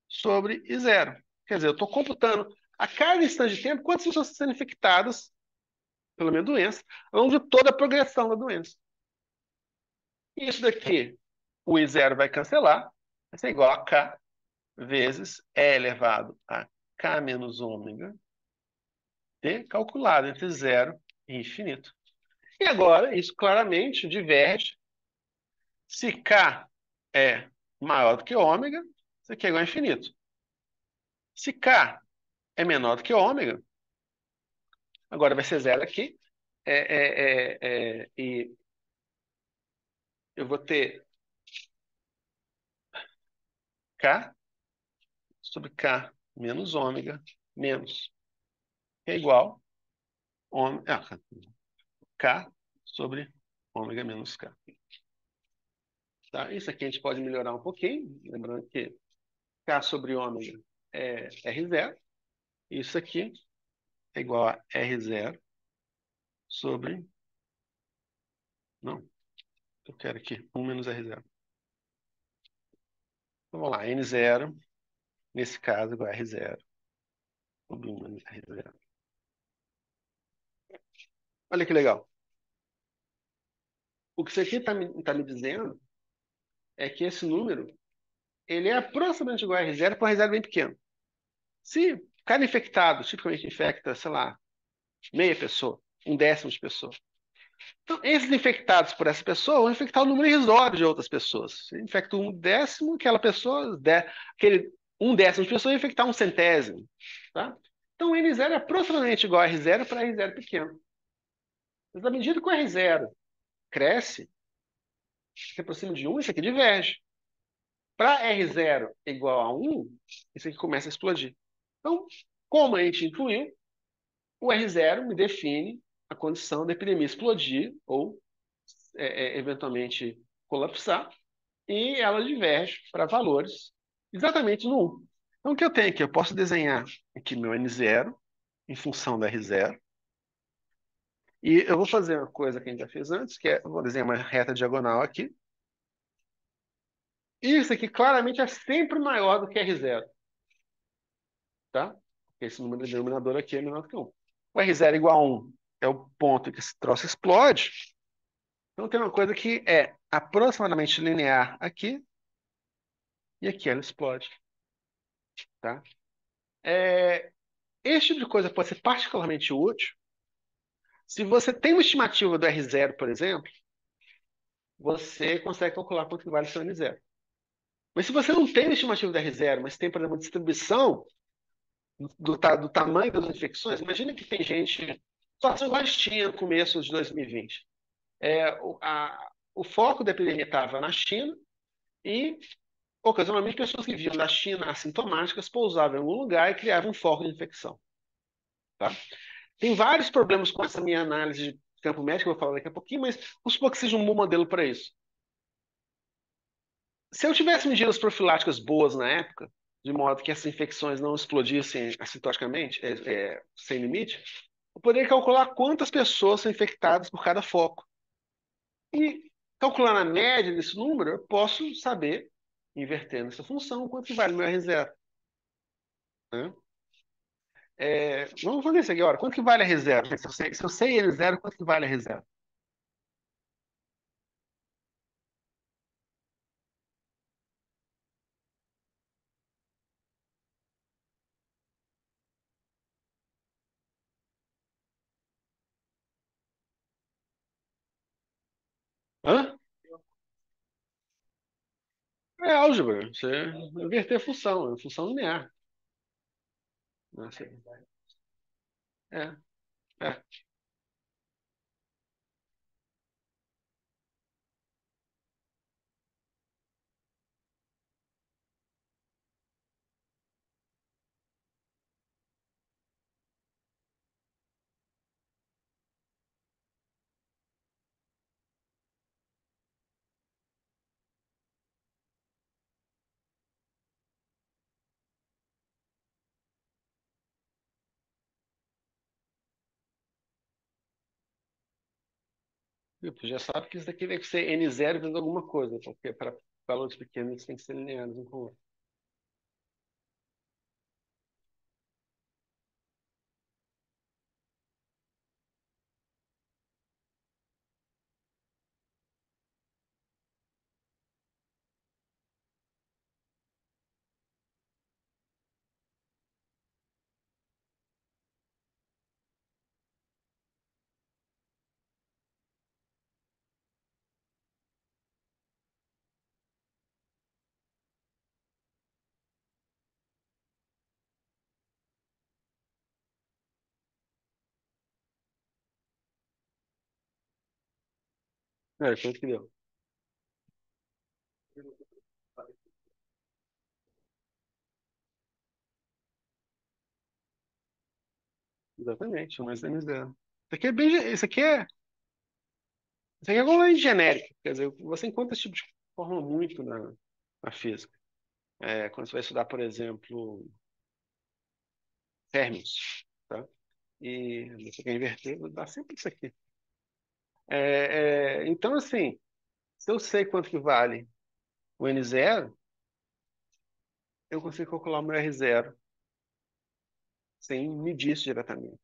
sobre I0. Quer dizer, eu estou computando a cada instante de tempo quantas pessoas estão sendo infectadas pela minha doença, ao longo de toda a progressão da doença. E isso daqui, o I0 vai cancelar, vai ser igual a K vezes E elevado a K menos ômega t calculado entre 0 e infinito. E agora, isso claramente diverge. Se K é maior do que ômega, isso aqui é igual a infinito. Se K é menor do que ômega, agora vai ser zero aqui, e eu vou ter K sobre K menos ômega menos, que é igual K sobre ômega menos K. Tá? Isso aqui a gente pode melhorar um pouquinho, lembrando que K sobre ômega é R0. Isso aqui é igual a R0 sobre... Não, eu quero aqui, 1 menos R0. Então, vamos lá, N0, nesse caso, igual a R0 sobre 1 menos R0. Olha que legal. O que isso aqui está me dizendo é que esse número ele é aproximadamente igual a R0 com um R0 bem pequeno. Se cada infectado tipicamente infecta, sei lá, meia pessoa, um décimo de pessoa. Então, esses infectados por essa pessoa vão infectar o número irrisório de outras pessoas. Se infecta um décimo, aquela pessoa, aquele um décimo de pessoa vai infectar um centésimo. Tá? Então, o N0 é aproximadamente igual a R0 para R0 pequeno. Mas à medida que o R0 cresce, se aproxima de 1, isso aqui diverge. Para R0 igual a 1, isso aqui começa a explodir. Então, como a gente incluiu, o R0 me define a condição da epidemia explodir ou eventualmente colapsar, e ela diverge para valores exatamente no 1. Então, o que eu tenho aqui? Eu posso desenhar aqui meu N0 em função da R0, e eu vou fazer uma coisa que a gente já fez antes, que é, eu vou desenhar uma reta diagonal aqui. Isso aqui claramente é sempre maior do que R0, tá? Porque esse número de denominador aqui é menor do que 1. O R0 igual a 1 é o ponto que esse troço explode. Então tem uma coisa que é aproximadamente linear aqui, e aqui ela explode, tá? Esse tipo de coisa pode ser particularmente útil se você tem uma estimativa do R0, por exemplo, você consegue calcular quanto que vale o seu N0. Mas se você não tem uma estimativa do R0, mas tem, por exemplo, uma distribuição do tamanho das infecções, imagina que tem gente, situação igual a gente tinha no começo de 2020. O foco da epidemia estava na China e, ocasionalmente, pessoas que vinham da China assintomáticas pousavam em algum lugar e criavam um foco de infecção. Tá? Tem vários problemas com essa minha análise de campo médico, eu vou falar daqui a pouquinho, mas vamos supor que seja um bom modelo para isso. Se eu tivesse medidas profiláticas boas na época, de modo que essas infecções não explodissem assintoticamente, sem limite, eu poderia calcular quantas pessoas são infectadas por cada foco. E calculando a média desse número, eu posso saber, invertendo essa função, quanto que vale o meu R0. Né? Vamos fazer isso aqui agora. Quanto que vale a reserva? Se eu sei N0, quanto que vale a reserva? Hã? É álgebra. Você inverter a função. É uma função linear. Né? É, é. Tipo, já sabe que isso daqui deve ser N0 vezes alguma coisa. Porque valores pequenos têm que ser lineares um com o outro. Quanto que deu? Exatamente, um mais n0. Isso aqui é regularmente genérico. Quer dizer, você encontra esse tipo de fórmula muito na física. Quando você vai estudar, por exemplo, férmions, tá? E você quer inverter, dá sempre isso aqui. Então, assim, se eu sei quanto que vale o N0, eu consigo calcular o meu R0 sem medir isso diretamente.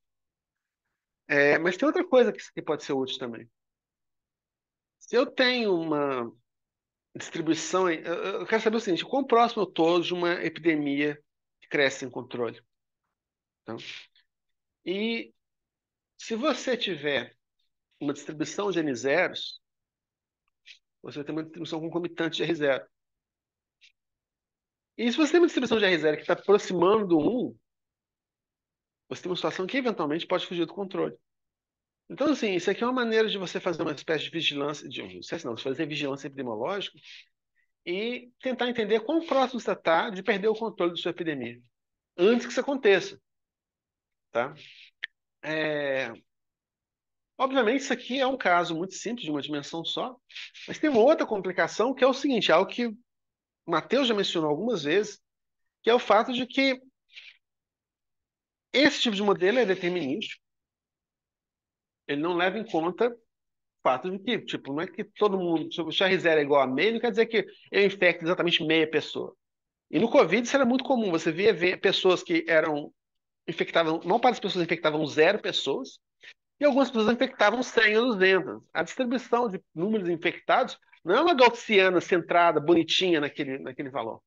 Mas tem outra coisa que pode ser útil também. Se eu tenho uma distribuição, eu quero saber o seguinte: quão próximo eu estou de uma epidemia que cresce sem controle? Tá? E se você tiver uma distribuição de N zeros, você vai ter uma distribuição concomitante de R0. E se você tem uma distribuição de R0 que está aproximando do 1, você tem uma situação que eventualmente pode fugir do controle. Então, assim, isso aqui é uma maneira de você fazer uma espécie de vigilância, de fazer vigilância epidemiológica e tentar entender quão próximo você está de perder o controle da sua epidemia, antes que isso aconteça, tá? É, Obviamente, isso aqui é um caso muito simples, de uma dimensão só, mas tem uma outra complicação que é o seguinte, algo que o Matheus já mencionou algumas vezes, que é o fato de que esse tipo de modelo é determinístico, ele não leva em conta o fato de que, tipo, não é que todo mundo, se o R0 é igual a meio, não quer dizer que eu infecto exatamente meia pessoa. E no Covid isso era muito comum, você via pessoas que infectavam, não para as pessoas infectavam 0 pessoas, e algumas pessoas infectavam 100 ou 200. A distribuição de números infectados não é uma gaussiana centrada, bonitinha naquele valor.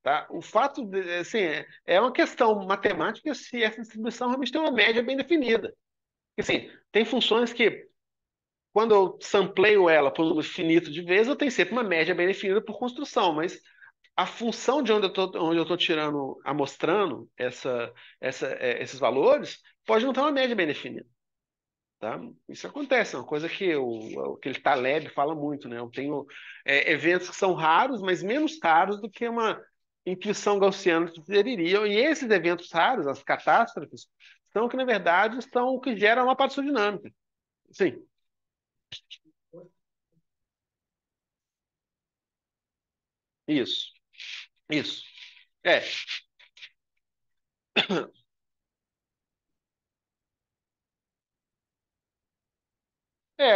Tá? O fato, assim, é uma questão matemática se essa distribuição realmente tem uma média bem definida. Assim, tem funções que, quando eu sampleio ela por um número finito de vezes, eu tenho sempre uma média bem definida por construção, mas a função de onde eu estou tirando, amostrando esses valores, pode não ter uma média bem definida. Tá? Isso acontece, é uma coisa que aquele Taleb fala muito, né? Eu tenho eventos que são raros, mas menos raros do que uma intuição gaussiana que sugeririam. E esses eventos raros, as catástrofes, são que, na verdade, são o que gera uma dinâmica. Sim, isso, isso. É,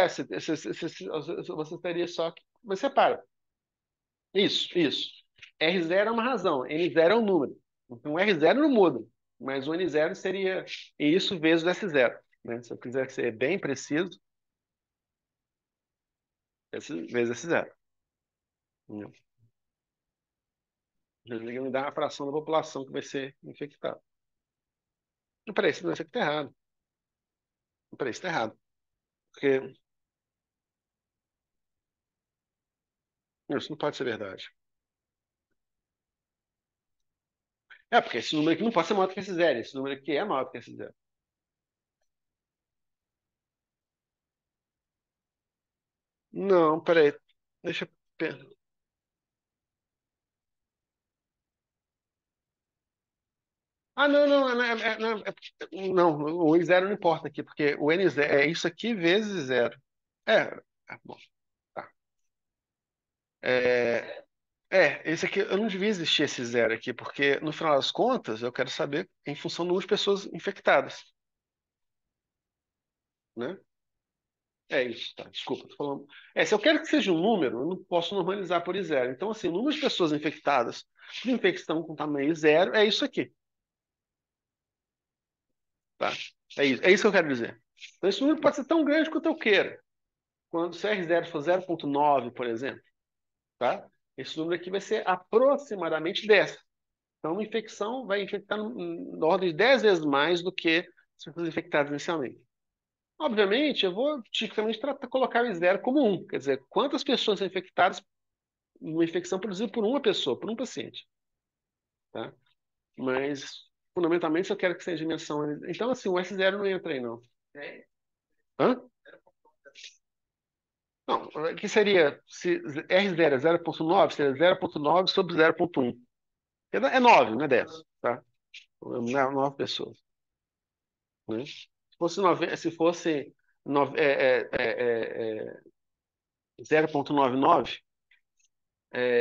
você teria só que. Mas separa. Isso. R0 é uma razão, N0 é um número. Então, R0 não muda, mas o N0 seria isso vezes o S0. Né? Se eu quiser ser bem preciso, vezes S0. Entendeu? Ele me dá a fração da população que vai ser infectada. Não, peraí, isso aqui está errado. Peraí, isso está errado. Porque isso não pode ser verdade. Porque esse número aqui não pode ser maior do que esse zero. Esse número aqui é maior do que esse zero. Não, peraí. Deixa eu. Não, não, não, o N0 não importa aqui, porque o N0 é isso aqui vezes zero. Bom, tá. É, esse aqui, eu não devia existir esse zero aqui, porque no final das contas eu quero saber em função do número de pessoas infectadas, né? É isso, tá? Desculpa, tô falando. Se eu quero que seja um número, eu não posso normalizar por zero. Então, assim, o número de pessoas infectadas por infecção com tamanho zero é isso aqui, tá? É isso que eu quero dizer. Então, esse número pode ser tão grande quanto eu queira. Quando o CR0 for 0,9, por exemplo, tá? Esse número aqui vai ser aproximadamente 10. Então, uma infecção vai infectar na ordem de 10 vezes mais do que as pessoas infectadas inicialmente. Obviamente, eu vou tipicamente colocar o zero como um, quer dizer, quantas pessoas são infectadas uma infecção produzida por uma pessoa, por um paciente, tá? Mas, fundamentalmente, se eu quero que seja dimensão... Então, assim, o S0 não entra aí, não. É, Hã? Não, que seria, se R0 é 0,9, seria 0,9 sobre 0,1. É 9, não é 10, tá? É 9 pessoas, né? Se fosse 0,99,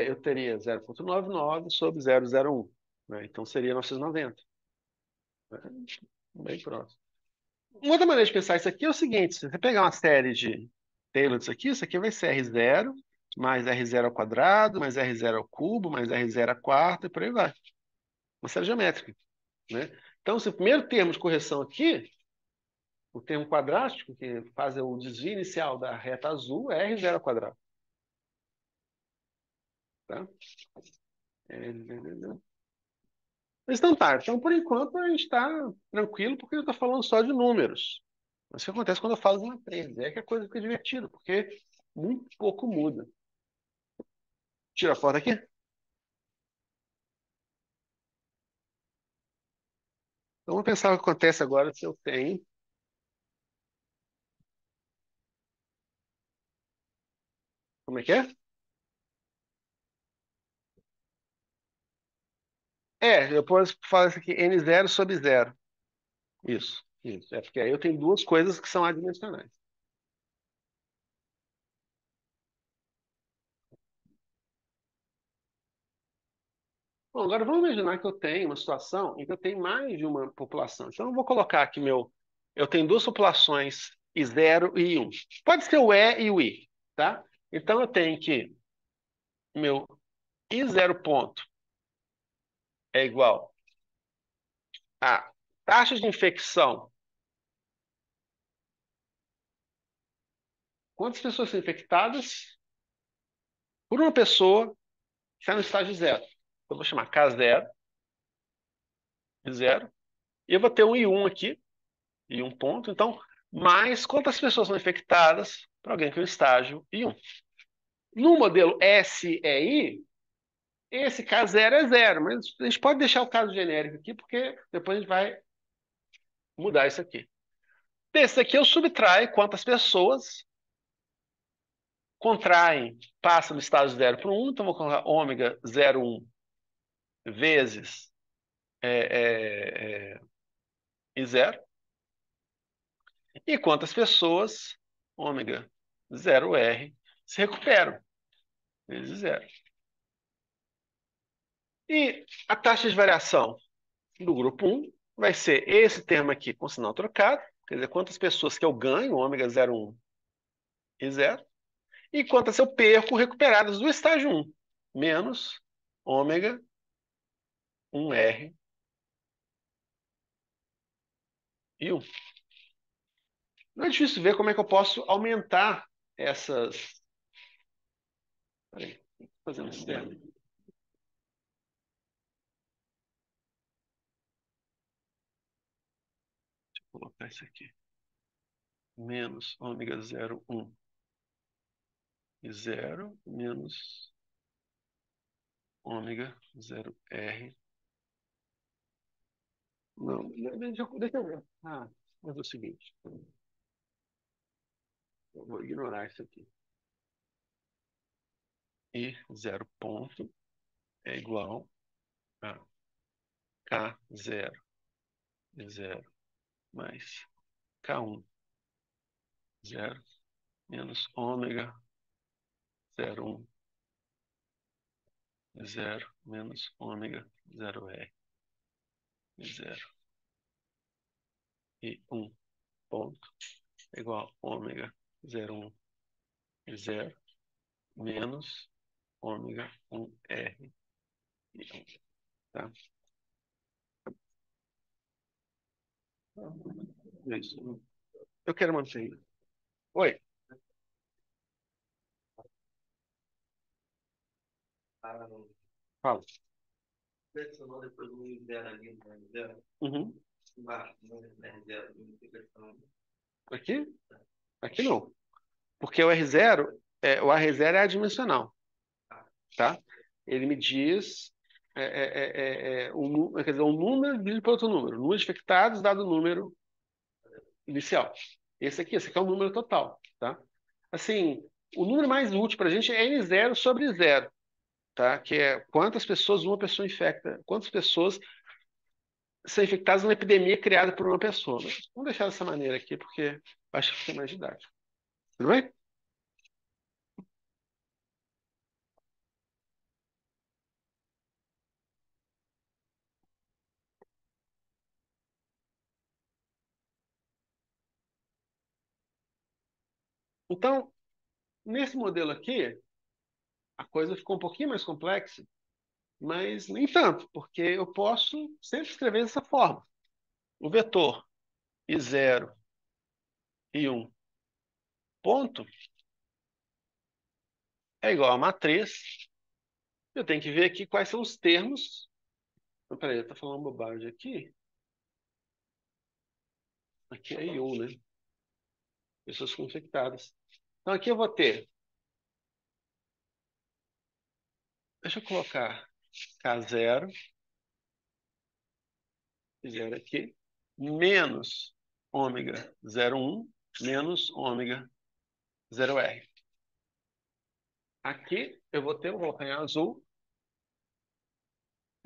eu teria 0,99 sobre 0,01, né? Então seria 990, né? Bem próximo. Uma outra maneira de pensar isso aqui é o seguinte: se você pegar uma série de Taylor isso aqui vai ser R0 mais R0 ao quadrado, mais R0 ao cubo, mais R0 à quarta e por aí vai. Uma série geométrica, né? Então, se o primeiro termo de correção aqui, o termo quadrático, que faz o desvio inicial da reta azul, é R0 ao quadrado. Tá? Mas então tá. Então, por enquanto, a gente está tranquilo porque eu estou falando só de números. Mas o que acontece quando eu falo de uma 3D é que a coisa fica divertida, porque muito pouco muda. Tira a foto aqui. Então, vamos pensar o que acontece agora se eu tenho. Como é que é? Eu posso falar isso aqui, n0 sobre zero. Isso. É porque aí eu tenho duas coisas que são adimensionais. Bom, agora vamos imaginar que eu tenho uma situação em que eu tenho mais de uma população. Então eu vou colocar aqui eu tenho duas populações, I0 e I1. Pode ser o E e o I, tá? Então eu tenho que meu I0 ponto é igual a taxa de infecção. Quantas pessoas são infectadas por uma pessoa que está no estágio zero? Eu vou chamar K0, I0, e eu vou ter um I1 aqui, I1 ponto. Então, mais quantas pessoas são infectadas para alguém que é o estágio I1? No modelo SEI, esse K0 é zero, mas a gente pode deixar o caso genérico aqui, porque depois a gente vai mudar isso aqui. Desse aqui eu subtraio quantas pessoas contraem, passam do estágio 0 para 1, então vou colocar ômega 0,1 vezes I zero. E quantas pessoas, ômega 0R, se recuperam, vezes zero. E a taxa de variação do grupo 1 vai ser esse termo aqui com sinal trocado, quer dizer, quantas pessoas que eu ganho, ômega 0,1 e 0, e quantas eu perco recuperadas do estágio 1, menos ômega 1R e 1. Não é difícil ver como é que eu posso aumentar essas... Peraí, fazendo isso termo. Deixa eu colocar isso aqui. Menos ômega 0,1 e 0, menos ômega 0R. Não, deixa eu ver. Mas é o seguinte. Eu vou ignorar isso aqui. E 0 ponto é igual a K0 e 0 mais K1 0 menos ômega 0,1 e 0 menos ômega 0R e 0 e 1 ponto é igual a ômega 0, 1, 0, menos ômega 1R. Tá? Isso. Eu quero manter isso. Oi. Fala. Selecionou depois do zero ali, né? Zero. Uhum. Embaixo, né? Zero. Multiplicação. Aqui? Aqui não. Porque o R0, o R0 é adimensional. Tá? Ele me diz quer dizer, um número dividido por outro número. Número de infectados dado o número inicial. Esse aqui é o número total. Tá? Assim, o número mais útil para a gente é N0 sobre zero. Tá? Que é quantas pessoas uma pessoa infecta. Quantas pessoas são infectadas numa epidemia criada por uma pessoa. Mas vamos deixar dessa maneira aqui, porque acho que fica mais didático. Tudo bem? Então, nesse modelo aqui, a coisa ficou um pouquinho mais complexa, mas nem tanto, porque eu posso sempre escrever dessa forma. O vetor I0 e 1 ponto é igual a matriz. Eu tenho que ver aqui quais são os termos. Não, peraí, eu estou falando bobagem aqui. Aqui é I1, né? Pessoas com infectadas. Então aqui eu vou ter. Deixa eu colocar K0, 0 aqui, menos ômega 0,1, menos ômega 0R. Aqui eu vou colocar em azul,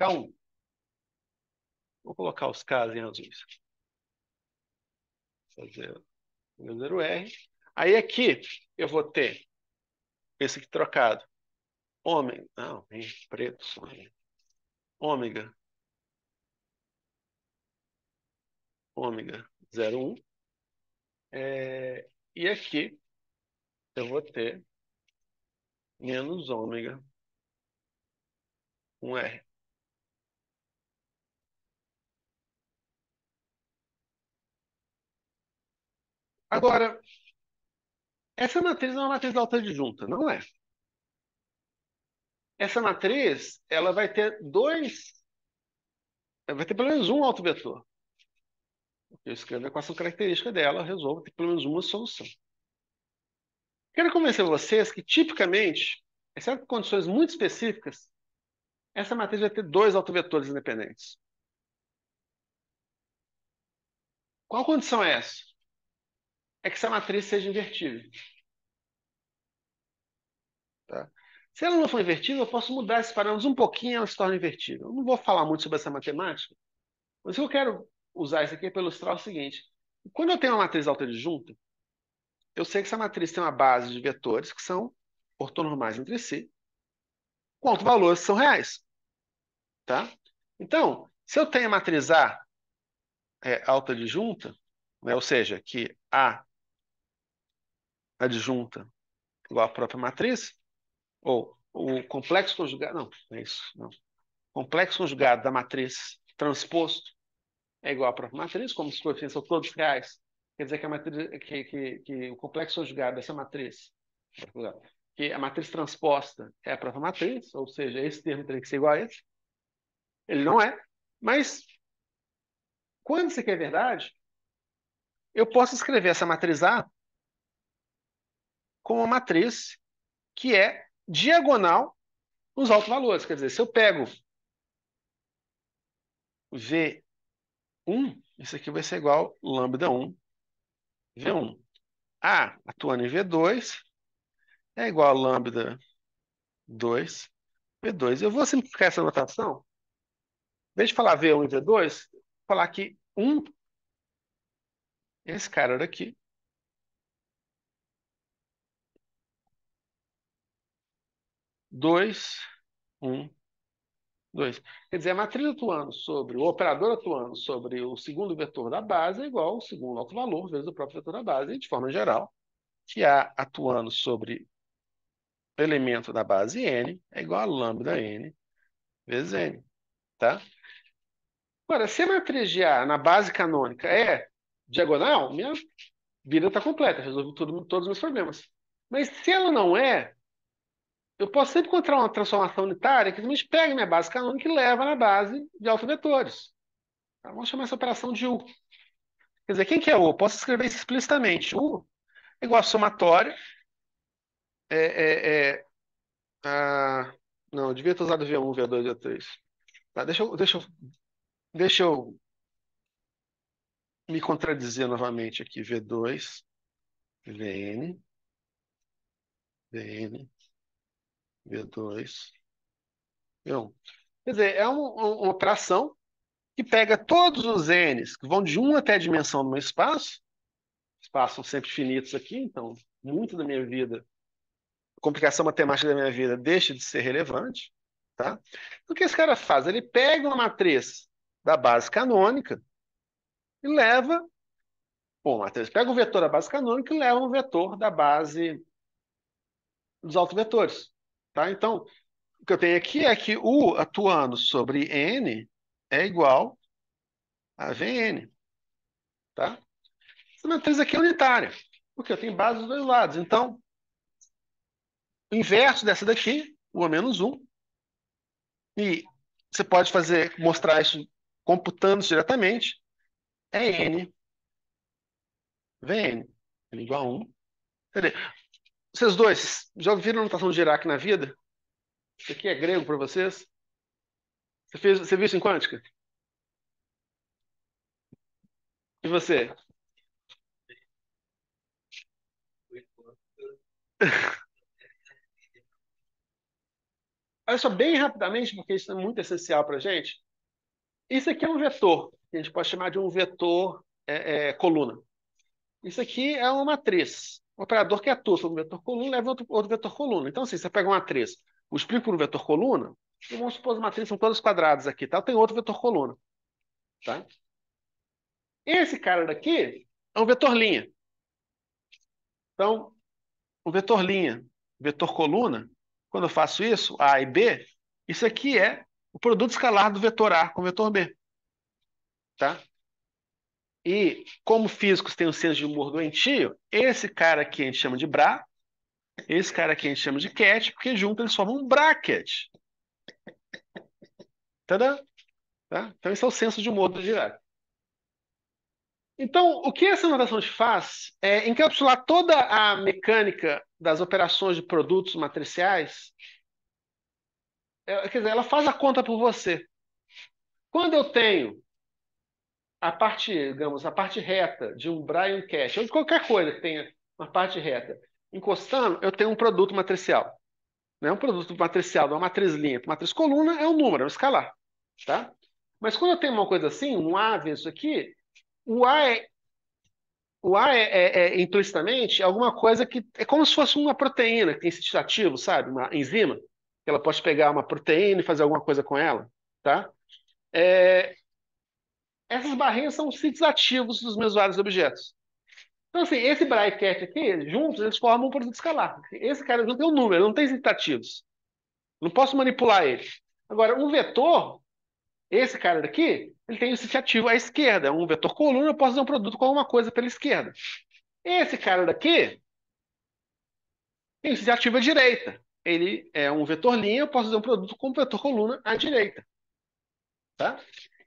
K1. Vou colocar os Ks em azuis. 0, 0R. Aí aqui eu vou ter esse aqui trocado. Ômega, não, em preto só. Ômega, ômega 0,1. E aqui eu vou ter menos ômega 1R. Agora, essa matriz é uma matriz autoadjunta, não é? Essa matriz, ela vai ter pelo menos um autovetor. Eu escrevo a equação característica dela, eu resolvo ter pelo menos uma solução. Quero convencer vocês que, tipicamente, exceto em condições muito específicas, essa matriz vai ter dois autovetores independentes. Qual condição é essa? É que essa matriz seja invertível. Tá? Se ela não for invertível, eu posso mudar esses parâmetros um pouquinho e ela se torna invertível. Eu não vou falar muito sobre essa matemática, mas eu quero usar isso aqui para ilustrar o seguinte. Quando eu tenho uma matriz autoadjunta, eu sei que essa matriz tem uma base de vetores que são ortonormais entre si, com autovalores que são reais. Tá? Então, se eu tenho a matriz A autoadjunta, né, ou seja, que A adjunta igual à própria matriz, ou o complexo conjugado, não é isso, não. Complexo conjugado da matriz transposto é igual à própria matriz, como os coeficientes são todos reais. Quer dizer que, que o complexo conjugado dessa matriz, que a matriz transposta é a própria matriz, ou seja, esse termo teria que ser igual a esse. Ele não é, mas quando isso aqui é verdade, eu posso escrever essa matriz A como uma matriz que é diagonal nos autovalores. Quer dizer, se eu pego V1, isso aqui vai ser igual a lambda 1, V1. A atuando em V2 é igual a lambda 2, V2. Eu vou simplificar essa notação. Em vez de falar V1 e V2, vou falar que 1, esse cara daqui, 2, 1, 2. Quer dizer, a matriz atuando sobre, o operador atuando sobre o segundo vetor da base é igual ao segundo autovalor vezes o próprio vetor da base, de forma geral. que A atuando sobre o elemento da base n é igual a lambda n vezes n, tá? Agora, se a matriz de A na base canônica é diagonal, minha vida está completa, resolvi todos os meus problemas. Mas se ela não é, eu posso sempre encontrar uma transformação unitária que simplesmente pega minha base canônica e leva na base de autovetores. Tá? Vamos chamar essa operação de U. Quer dizer, quem que é U? Eu posso escrever isso explicitamente. U é igual a somatória. É, não, eu devia ter usado V1, V2, V3. Tá, deixa eu me contradizer novamente aqui. V2, Vn, Vn, V2, V1. Quer dizer, é uma operação que pega todos os n's que vão de 1 até a dimensão do meu espaço. Espaços são sempre finitos aqui, então muito da minha vida, a complicação matemática da minha vida deixa de ser relevante. Tá? O que esse cara faz? Ele pega uma matriz da base canônica e leva. Bom, matriz, pega o vetor da base canônica e leva um vetor da base dos autovetores. Tá? Então, o que eu tenho aqui é que U atuando sobre N é igual a Vn. Tá? Essa matriz aqui é unitária, porque eu tenho base dos dois lados. Então, o inverso dessa daqui, U a menos 1, e você pode mostrar isso computando isso diretamente, é N Vn. N igual a 1. Quer dizer, vocês dois já ouviram a notação de Dirac na vida? Isso aqui é grego para vocês? Você viu isso em quântica? E você? Olha só, bem rapidamente, porque isso é muito essencial para a gente. Isso aqui é um vetor, que a gente pode chamar de um vetor coluna. Isso aqui é uma matriz. O operador que atua sobre um vetor coluna leva outro vetor coluna. Então, assim, você pega uma matriz, o explico por um vetor coluna, e vamos supor que as matrizes são todas quadradas aqui, tá? Tem outro vetor coluna, tá? Esse cara daqui é um vetor linha. Então, o vetor linha, vetor coluna, quando eu faço isso, A e B, isso aqui é o produto escalar do vetor A com o vetor B, tá? E como físicos têm o senso de humor doentio, esse cara aqui a gente chama de Bra, esse cara aqui a gente chama de cat, porque junto eles formam um bracket. Tadã? Tá? Então esse é o senso de humor do Dirac. Então, o que essa notação te faz é encapsular toda a mecânica das operações de produtos matriciais. Quer dizer, ela faz a conta por você. Quando eu tenho a parte, digamos, a parte reta de um Brian Cash, ou de qualquer coisa que tenha uma parte reta, encostando, eu tenho um produto matricial. Né? Um produto matricial de uma matriz linha para matriz coluna é um número, é um escalar. Tá? Mas quando eu tenho uma coisa assim, um A vezes isso aqui, o A é, implicitamente alguma coisa que é como se fosse uma proteína que tem sítio ativo, sabe? Uma enzima, que ela pode pegar uma proteína e fazer alguma coisa com ela. Tá? É, essas barrinhas são os sítios ativos dos meus vários objetos. Então, assim, esse bracket aqui, juntos, eles formam um produto escalar. Esse cara junto tem um número, ele não tem sítios ativos. Não posso manipular ele. Agora, um vetor, esse cara daqui, ele tem o sítio ativo à esquerda. É um vetor coluna, eu posso fazer um produto com alguma coisa pela esquerda. Esse cara daqui tem o sítio ativo à direita. Ele é um vetor linha, eu posso fazer um produto com um vetor coluna à direita. Tá?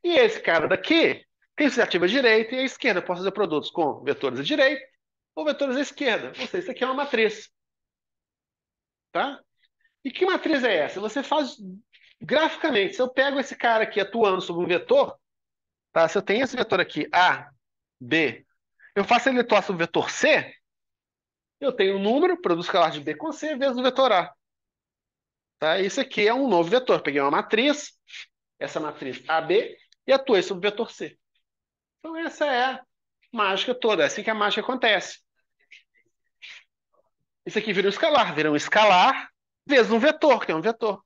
E esse cara daqui tem iniciativa à direita e à esquerda. Eu posso fazer produtos com vetores à direita ou vetores à esquerda. Ou seja, isso aqui é uma matriz. Tá? E que matriz é essa? Você faz graficamente. Se eu pego esse cara aqui atuando sobre um vetor, tá? Se eu tenho esse vetor aqui, A, B, eu faço ele atuar sobre o vetor C, eu tenho um número, produto escalar de B com C, vezes o vetor A. Tá? Isso aqui é um novo vetor. Peguei uma matriz, essa matriz AB, e atuei sobre o vetor C. Então, essa é a mágica toda. É assim que a mágica acontece. Isso aqui vira um escalar vezes um vetor, que é um vetor.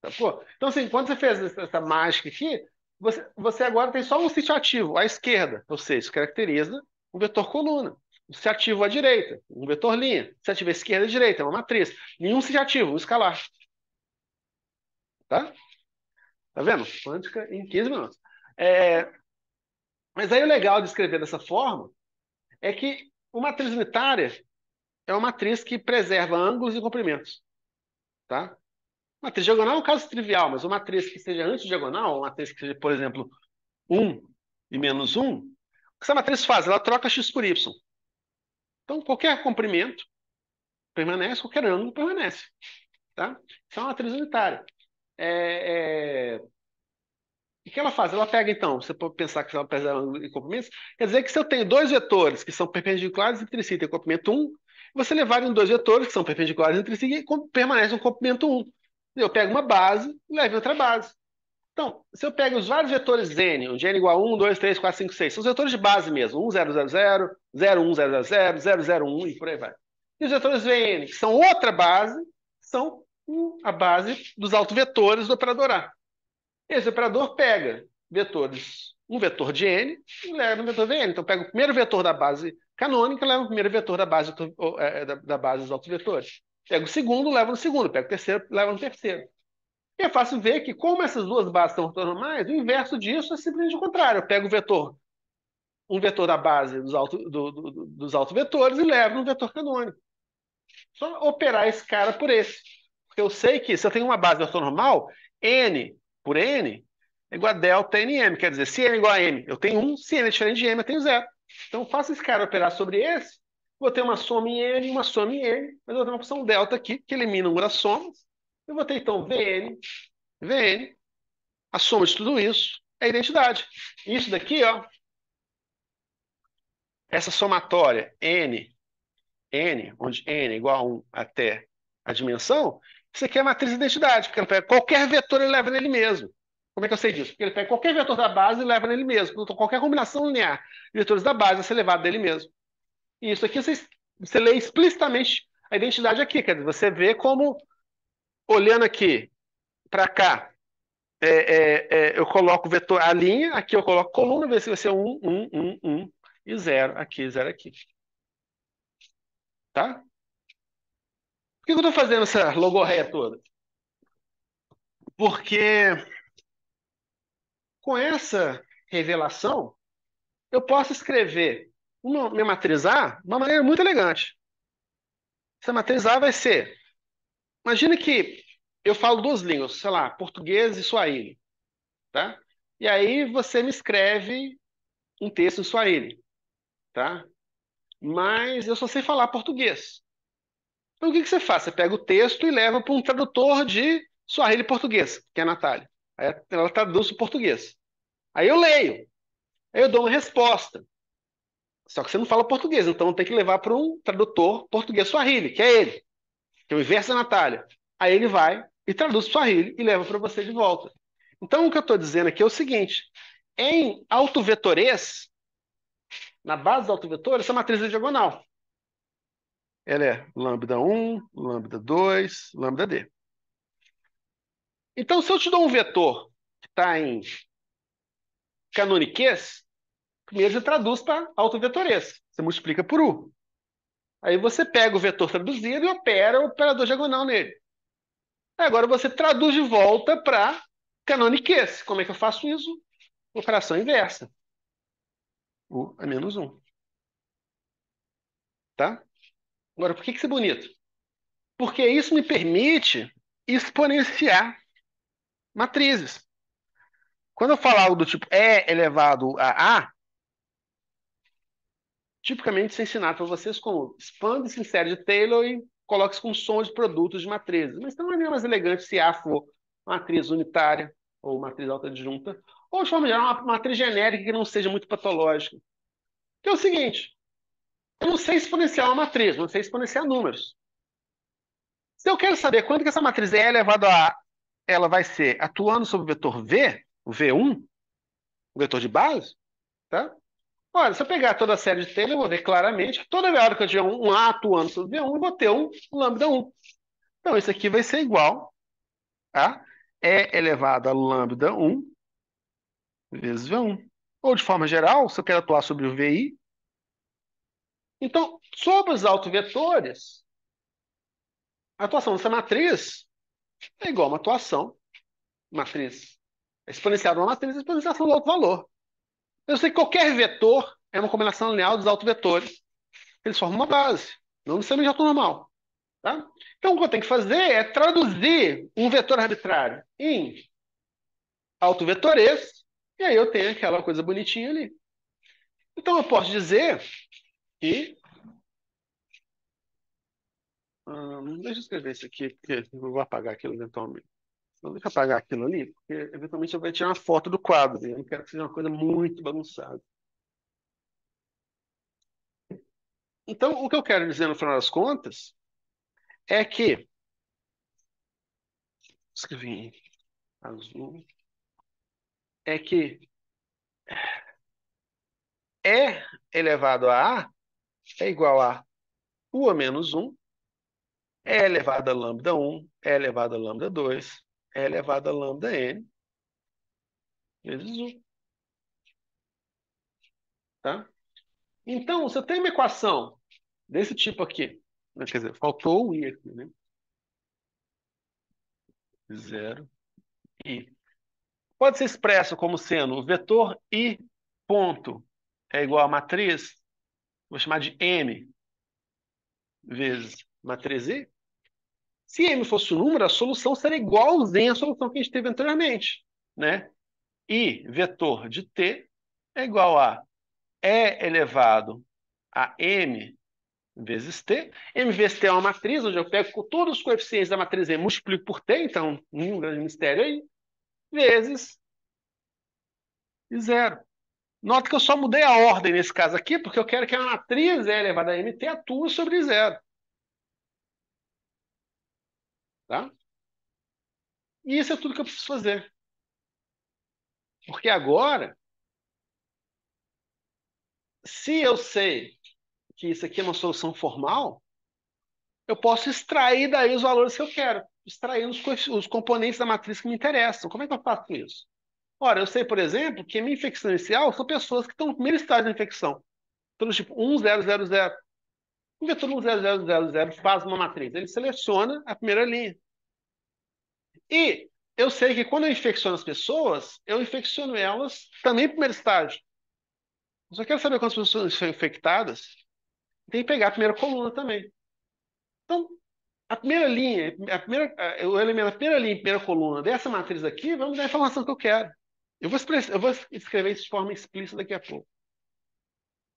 Tá, pô? Então, assim, quando você fez essa mágica aqui, você agora tem só um sítio ativo à esquerda, ou seja, isso caracteriza um vetor coluna. se ativa à direita, um vetor linha. Se ativa à esquerda, à direita, é uma matriz. Nenhum se ativa, um escalar. Tá? Tá vendo? Quântica em 15 minutos. É, mas aí o legal de escrever dessa forma é que uma matriz unitária é uma matriz que preserva ângulos e comprimentos. Tá? Matriz diagonal é um caso trivial, mas uma matriz que seja antidiagonal, uma matriz que seja, por exemplo, 1 e menos 1, o que essa matriz faz? Ela troca x por y. Então, qualquer comprimento permanece, qualquer ângulo permanece. Tá? Isso é uma matriz unitária. O que ela faz? Ela pega, então, você pode pensar que ela preserva ângulo e comprimentos, quer dizer que se eu tenho dois vetores que são perpendiculares entre si, tem comprimento 1, você levar em dois vetores que são perpendiculares entre si e permanece um comprimento 1. Eu pego uma base e levo em outra base. Então, se eu pego os vários vetores n, onde n igual a 1, 2, 3, 4, 5, 6, são os vetores de base mesmo, 1, 0, 0, 0, 0, 1, 0, 0, 0, 0, 1 e por aí vai. E os vetores Vn, que são outra base, são a base dos autovetores do operador A. Esse operador pega vetores, um vetor de n e leva no vetor Vn. Então, pega o primeiro vetor da base canônica e leva o primeiro vetor da base dos autovetores. Pega o segundo, leva no segundo. Pega o terceiro, leva no terceiro. E é fácil ver que, como essas duas bases são ortonormais, o inverso disso é simplesmente o contrário. Eu pego o vetor, um vetor da base dos autovetores e levo no vetor canônico. Só operar esse cara por esse. Porque eu sei que se eu tenho uma base ortonormal, n por n é igual a delta nm. Quer dizer, se n é igual a m, eu tenho 1. Se n é diferente de m, eu tenho 0. Então, eu faço esse cara operar sobre esse. Vou ter uma soma em n e uma soma em n. Mas eu vou ter uma função delta aqui, que elimina uma das somas. Eu vou ter, então, Vn. A soma de tudo isso é a identidade. Isso daqui, ó, essa somatória n, onde n é igual a 1 até a dimensão, isso aqui é a matriz de identidade, porque ele pega qualquer vetor e leva nele mesmo. Como é que eu sei disso? Porque ele pega qualquer vetor da base e leva nele mesmo. Então, qualquer combinação linear de vetores da base vai ser levado dele mesmo. E isso aqui você lê explicitamente a identidade aqui. Quer dizer, você vê como, olhando aqui para cá, eu coloco o vetor, a linha, aqui eu coloco coluna, vê se vai ser 1, 1, 1, 1 e 0 aqui, 0 aqui. Tá? Por que eu estou fazendo essa logorreia toda? Porque com essa revelação, eu posso escrever minha matriz A de uma maneira muito elegante. Essa matriz A vai ser... Imagina que eu falo duas línguas, sei lá, português e Swahili. Tá? E aí você me escreve um texto em Swahili. Tá? Mas eu só sei falar português. Então, o que que você faz? Você pega o texto e leva para um tradutor de Swahili português, que é a Natália. Aí ela traduz o português. Aí eu leio. Aí eu dou uma resposta. Só que você não fala português, então tem que levar para um tradutor português Swahili, que é ele, que é o inverso da Natália. Aí ele vai e traduz para Swahili e leva para você de volta. Então, o que eu estou dizendo aqui é o seguinte: em autovetores, na base do autovetor, essa matriz é diagonal. Ela é lambda 1, lambda 2, lambda d. Então, se eu te dou um vetor que está em canoniquês, primeiro você traduz para autovetorês. Você multiplica por U. Aí você pega o vetor traduzido e opera o operador diagonal nele. Agora você traduz de volta para canoniquês. Como é que eu faço isso? Operação inversa. U é menos 1. Tá? Agora, por que isso é bonito? Porque isso me permite exponenciar matrizes. Quando eu falar algo do tipo E elevado a A, tipicamente isso é ensinado para vocês como expande essa série de Taylor e coloque isso com som de produtos de matrizes. Mas não é mais elegante se A for matriz unitária ou matriz alta adjunta, ou de forma geral uma matriz genérica que não seja muito patológica. Que é o seguinte, eu não sei exponenciar uma matriz, não sei exponenciar números. Se eu quero saber quanto que essa matriz E elevado a A, ela vai ser atuando sobre o vetor V, o V1, o vetor de base, tá? Olha, se eu pegar toda a série de Taylor, eu vou ver claramente que toda hora que eu tiver um A atuando sobre V1, eu vou ter um lambda 1. Então, isso aqui vai ser igual a E elevado a lambda 1 vezes V1. Ou, de forma geral, se eu quero atuar sobre o VI, Então, sobre os autovetores, a atuação dessa matriz é igual a uma atuação, matriz exponencial de uma matriz, exponenciação do outro valor. Eu sei que qualquer vetor é uma combinação linear dos autovetores. Eles formam uma base, não necessariamente ortonormal. Tá? Então, o que eu tenho que fazer é traduzir um vetor arbitrário em autovetores, e aí eu tenho aquela coisa bonitinha ali. Então, eu posso dizer que. Deixa eu escrever isso aqui, porque eu vou apagar aquilo eventualmente. Então, deixa eu apagar aquilo ali, porque eventualmente eu vou tirar uma foto do quadro. E eu não quero que seja uma coisa muito bagunçada. Então, o que eu quero dizer no final das contas é que. Escrevi em azul. É que E elevado a A é igual a U a menos 1, E elevado a lambda 1, E elevado a lambda 2, E elevado a lambda N vezes U. Tá? Então, se eu tenho uma equação desse tipo aqui, quer dizer, faltou o I aqui, né? 0, I. Pode ser expresso como sendo o vetor I ponto é igual a matriz, vou chamar de M vezes matriz I. Se M fosse o número, a solução seria igualzinha à solução que a gente teve anteriormente, né? I vetor de T é igual a E elevado a M vezes T. M vezes T é uma matriz, onde eu pego todos os coeficientes da matriz E, multiplico por T, então nenhum grande mistério aí, vezes zero. Nota que eu só mudei a ordem nesse caso aqui, porque eu quero que a matriz E elevada a MT atue sobre zero. Tá? E isso é tudo que eu preciso fazer. Porque agora, se eu sei que isso aqui é uma solução formal, eu posso extrair daí os valores que eu quero, extraindo os componentes da matriz que me interessam. Como é que eu faço isso? Ora, eu sei, por exemplo, que a minha infecção inicial são pessoas que estão no primeiro estágio da infecção. Então, tipo 1, 0, 0, 0. O vetor 1, 0, 0, 0, 0 faz uma matriz. Ele seleciona a primeira linha. E eu sei que quando eu infecciono as pessoas, eu infecciono elas também no primeiro estágio. Eu só quero saber quantas pessoas são infectadas. Tem que pegar a primeira coluna também. Então, a primeira linha, o elemento, a primeira linha, a primeira coluna dessa matriz aqui, vai me dar a informação que eu quero. Eu vou escrever isso de forma explícita daqui a pouco.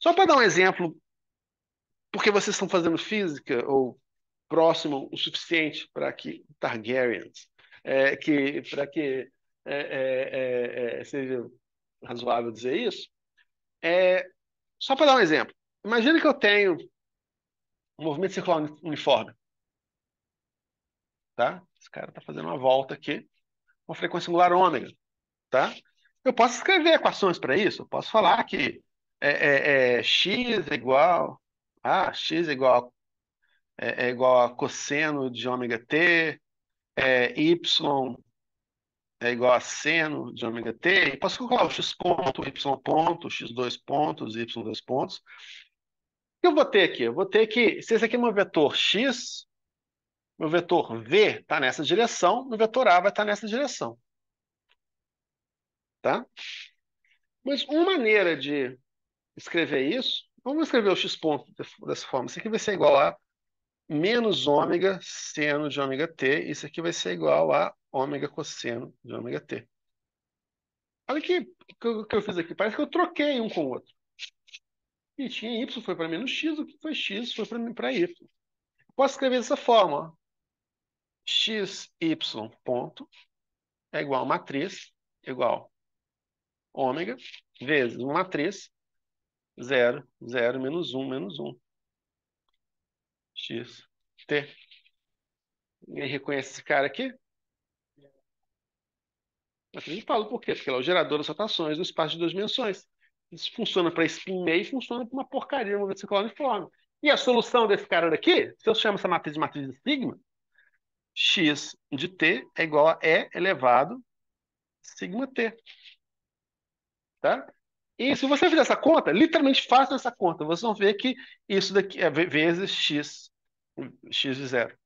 Só para dar um exemplo, porque vocês estão fazendo física ou próximo o suficiente para que Targaryens, para que seja razoável dizer isso, é, só para dar um exemplo. Imagine que eu tenho um movimento circular uniforme, tá? Esse cara está fazendo uma volta aqui, uma frequência angular ômega, tá? Eu posso escrever equações para isso. Eu posso falar que x é igual é igual a cosseno de ômega t, y é igual a seno de ômega t. E posso colocar o x ponto, y ponto, x dois pontos, y dois pontos. O que eu vou ter aqui? Eu vou ter que, se esse aqui é meu vetor x, meu vetor v está nessa direção, meu vetor a vai estar nessa direção, tá? Mas uma maneira de escrever isso, vamos escrever o x ponto dessa forma. Isso aqui vai ser igual a menos ômega seno de ômega t. Isso aqui vai ser igual a ômega cosseno de ômega t. Olha que eu fiz aqui. Parece que eu troquei um com o outro. E tinha y foi para menos x, o que foi x foi para y. Posso escrever dessa forma. Ó. Xy ponto é igual a matriz, igual ômega, vezes uma matriz, 0, 0, menos 1. X, t. Ninguém reconhece esse cara aqui? Mas a gente fala por quê? Porque ela é o gerador das rotações no espaço de duas dimensões. Isso funciona para spin meio e funciona para uma porcaria no movimento circular uniforme. E a solução desse cara daqui, se eu chamo essa matriz de sigma, x de t é igual a E elevado a sigma t. Tá? E se você fizer essa conta, literalmente faça essa conta, vocês vão ver que isso daqui é vezes x de zero.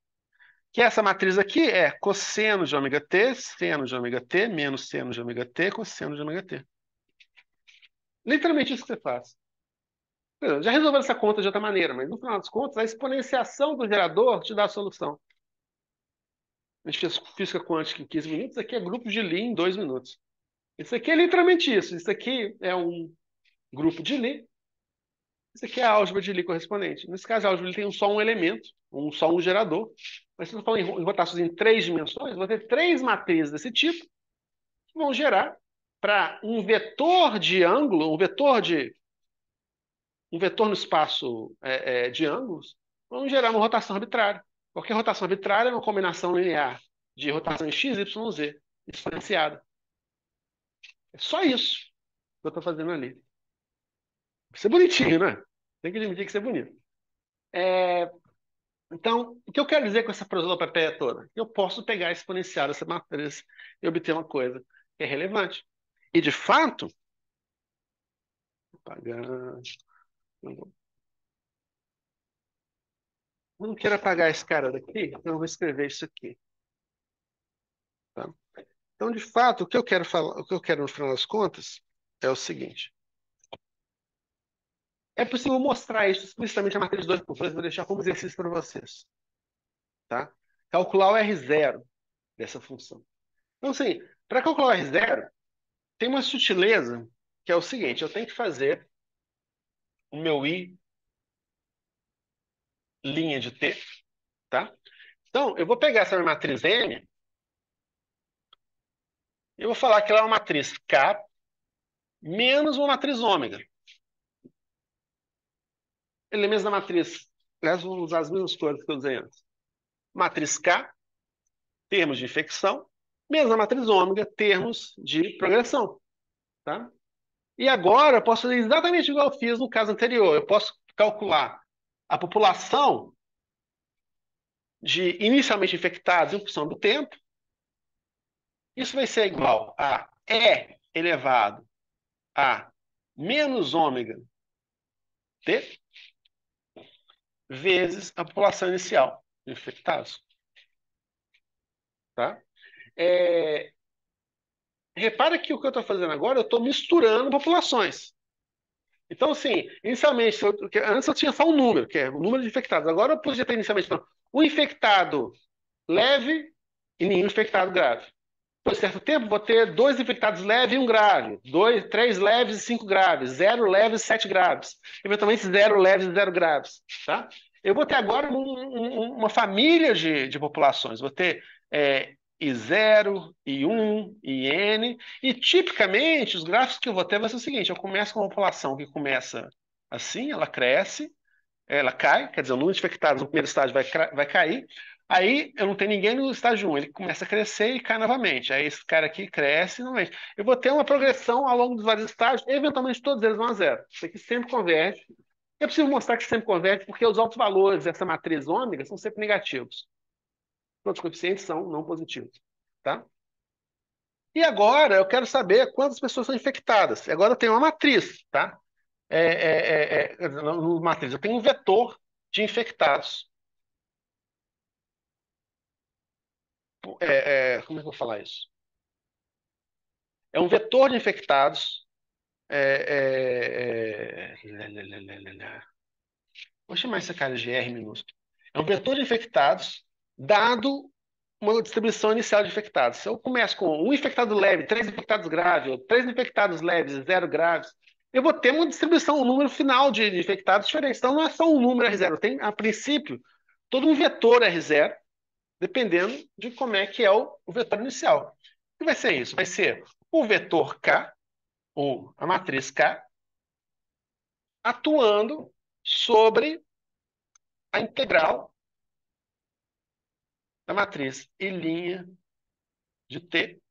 Que essa matriz aqui é cosseno de ômega t, seno de ômega t, menos seno de ômega t, cosseno de ômega t. Literalmente isso que você faz. Já resolveu essa conta de outra maneira, mas no final das contas, a exponenciação do gerador te dá a solução. A gente fez física quântica em 15 minutos, isso aqui é grupo de Lie em 2 minutos. Isso aqui é literalmente isso. Isso aqui é um grupo de Lie. Isso aqui é a álgebra de Lie correspondente. Nesse caso, a álgebra de Lie tem só um elemento, só um gerador. Mas se eu falar em rotações em 3 dimensões, vou ter 3 matrizes desse tipo que vão gerar para um vetor de ângulo, um vetor no espaço de ângulos, vão gerar uma rotação arbitrária. Qualquer rotação arbitrária é uma combinação linear de rotação em x, y, z, exponenciada. É só isso que eu estou fazendo ali. Isso é bonitinho, né? Tem que admitir que isso é bonito. Então, o que eu quero dizer com essa prosopopéia toda? Eu posso pegar a exponencial dessa matriz e obter uma coisa que é relevante. E, de fato, vou apagar. Eu não quero apagar esse cara daqui, então eu vou escrever isso aqui. Tá? Então, de fato, o que eu quero falar, o que eu quero no final das contas é o seguinte. É possível mostrar isso explicitamente na matriz 2x2, vou deixar como exercício para vocês. Tá? Calcular o R0 dessa função. Então, assim, para calcular o R0, tem uma sutileza que é o seguinte: eu tenho que fazer o meu I linha de T, tá? Então, eu vou pegar essa minha matriz M e vou falar que ela é uma matriz K menos uma matriz ômega. Elementos da matriz, aliás, vou usar as mesmas cores que eu usei antes. Matriz K, termos de infecção, menos a matriz ômega, termos de progressão, tá? E agora eu posso fazer exatamente igual eu fiz no caso anterior. Eu posso calcular a população de inicialmente infectados em função do tempo. Isso vai ser igual a E elevado a menos ômega T vezes a população inicial de infectados. Tá? Repara que o que eu estou fazendo agora, eu estou misturando populações. Então, assim, inicialmente, antes eu tinha só um número, que é o número de infectados. Agora eu podia ter inicialmente um infectado leve e nenhum infectado grave. Por certo tempo, vou ter 2 infectados leves e 1 grave, 3 leves e 5 graves, 0 leves e 7 graves, eventualmente 0 leves e 0 graves. Tá? Eu vou ter agora uma família de populações. Vou ter I0, I1, IN, e tipicamente os gráficos que eu vou ter vai ser o seguinte: eu começo com uma população que começa assim, ela cresce, ela cai, quer dizer, o número de infectados no primeiro estágio vai cair. Aí eu não tenho ninguém no estágio 1, ele começa a crescer e cai novamente. Aí esse cara aqui cresce novamente. Eu vou ter uma progressão ao longo dos vários estágios, eventualmente todos eles vão a zero. Isso aqui sempre converge. É possível mostrar que sempre converge porque os altos valores dessa matriz ômega são sempre negativos. Todos os coeficientes são não positivos. Tá? E agora eu quero saber quantas pessoas são infectadas. Agora eu tenho uma matriz, tá? Não, matriz, eu tenho um vetor de infectados. Como é que eu vou falar isso? É um vetor de infectados. Vou chamar esse cara de R minúsculo. É um vetor de infectados dado uma distribuição inicial de infectados. Se eu começo com um infectado leve, 3 infectados graves, ou 3 infectados leves e 0 graves, eu vou ter uma distribuição, um número final de infectados diferente. Então não é só um número R0, tem, a princípio, todo um vetor R0, dependendo de como é que é o vetor inicial. O que vai ser isso? Vai ser o vetor K, ou a matriz K, atuando sobre a integral da matriz I' de T,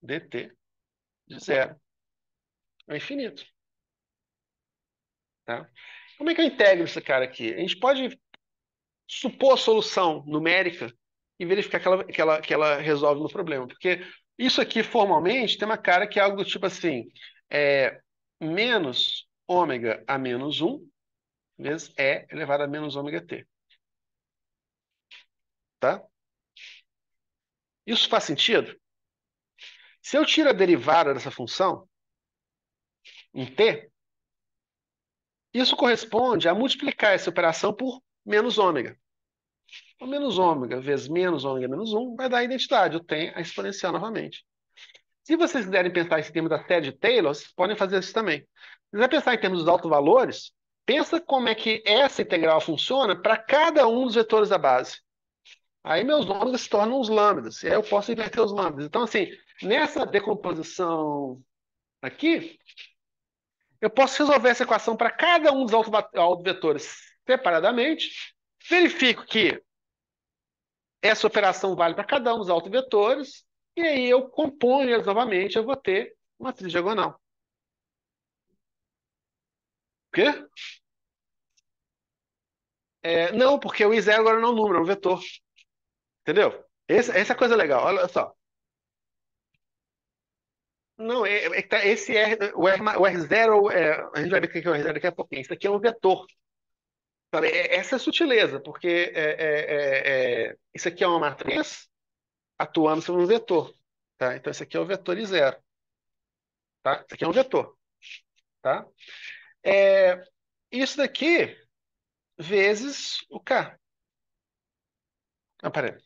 dt, de zero ao infinito. Tá? Como é que eu integro esse cara aqui? A gente pode supor a solução numérica e verificar que ela resolve o problema. Porque isso aqui, formalmente, tem uma cara que é algo do tipo assim: menos ômega a menos 1 vezes E elevado a menos ômega t. Tá? Isso faz sentido? Se eu tiro a derivada dessa função em t, isso corresponde a multiplicar essa operação por menos ômega. Então, menos ômega vezes menos 1 vai dar a identidade. Eu tenho a exponencial novamente. Se vocês quiserem pensar em termos da série de Taylor, vocês podem fazer isso também. Se quiser pensar em termos dos autovalores, pensa como é que essa integral funciona para cada um dos vetores da base. Aí meus ômegas se tornam os lambdas, e aí eu posso inverter os lambdas. Então, assim, nessa decomposição aqui, eu posso resolver essa equação para cada um dos autovetores separadamente, verifico que essa operação vale para cada um dos autovetores, e aí eu componho eles novamente, eu vou ter uma matriz diagonal. O quê? Não, porque o I0 agora não é um número, é um vetor. Entendeu? Essa é a coisa legal, olha só. Não, esse R, o R0, a gente vai ver o que é o R0 daqui a pouquinho. Isso aqui é um vetor. Sabe? Essa é a sutileza, porque isso aqui é uma matriz atuando sobre um vetor. Tá? Então, isso aqui é o vetor I0. Tá? Isso aqui é um vetor. Tá? Isso daqui vezes o K. Ah, peraí.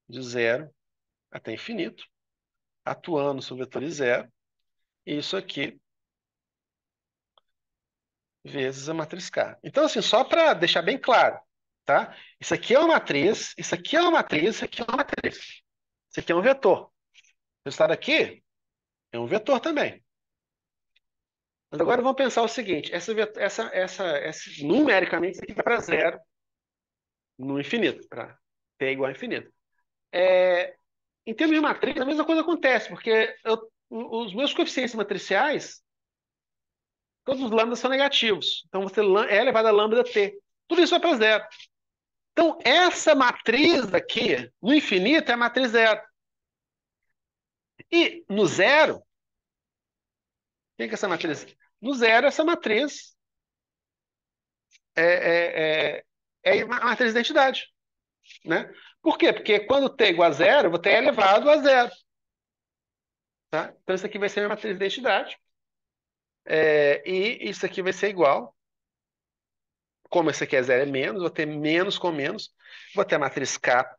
De zero até infinito, atuando sobre o vetor I0. E isso aqui vezes a matriz K. Então, assim, só para deixar bem claro, tá? Isso aqui é uma matriz, isso aqui é uma matriz, isso aqui é uma matriz. Isso aqui é um vetor. O resultado aqui é um vetor também. Mas agora vamos pensar o seguinte: numericamente, isso aqui vai para zero no infinito, para t igual a infinito. Em termos de matriz, a mesma coisa acontece, porque os meus coeficientes matriciais, todos os lambdas são negativos. Então, você é elevado a lambda t. Tudo isso vai para zero. Então, essa matriz aqui, no infinito, é a matriz zero. E no zero, o que é essa matriz? No zero, essa matriz é, é, é uma matriz de identidade. Né? Por quê? Porque quando t é igual a zero, eu vou ter elevado a zero. Tá? Então, isso aqui vai ser a matriz de identidade. E isso aqui vai ser igual. Como esse aqui é zero, é menos, vou ter menos com menos. Vou ter a matriz K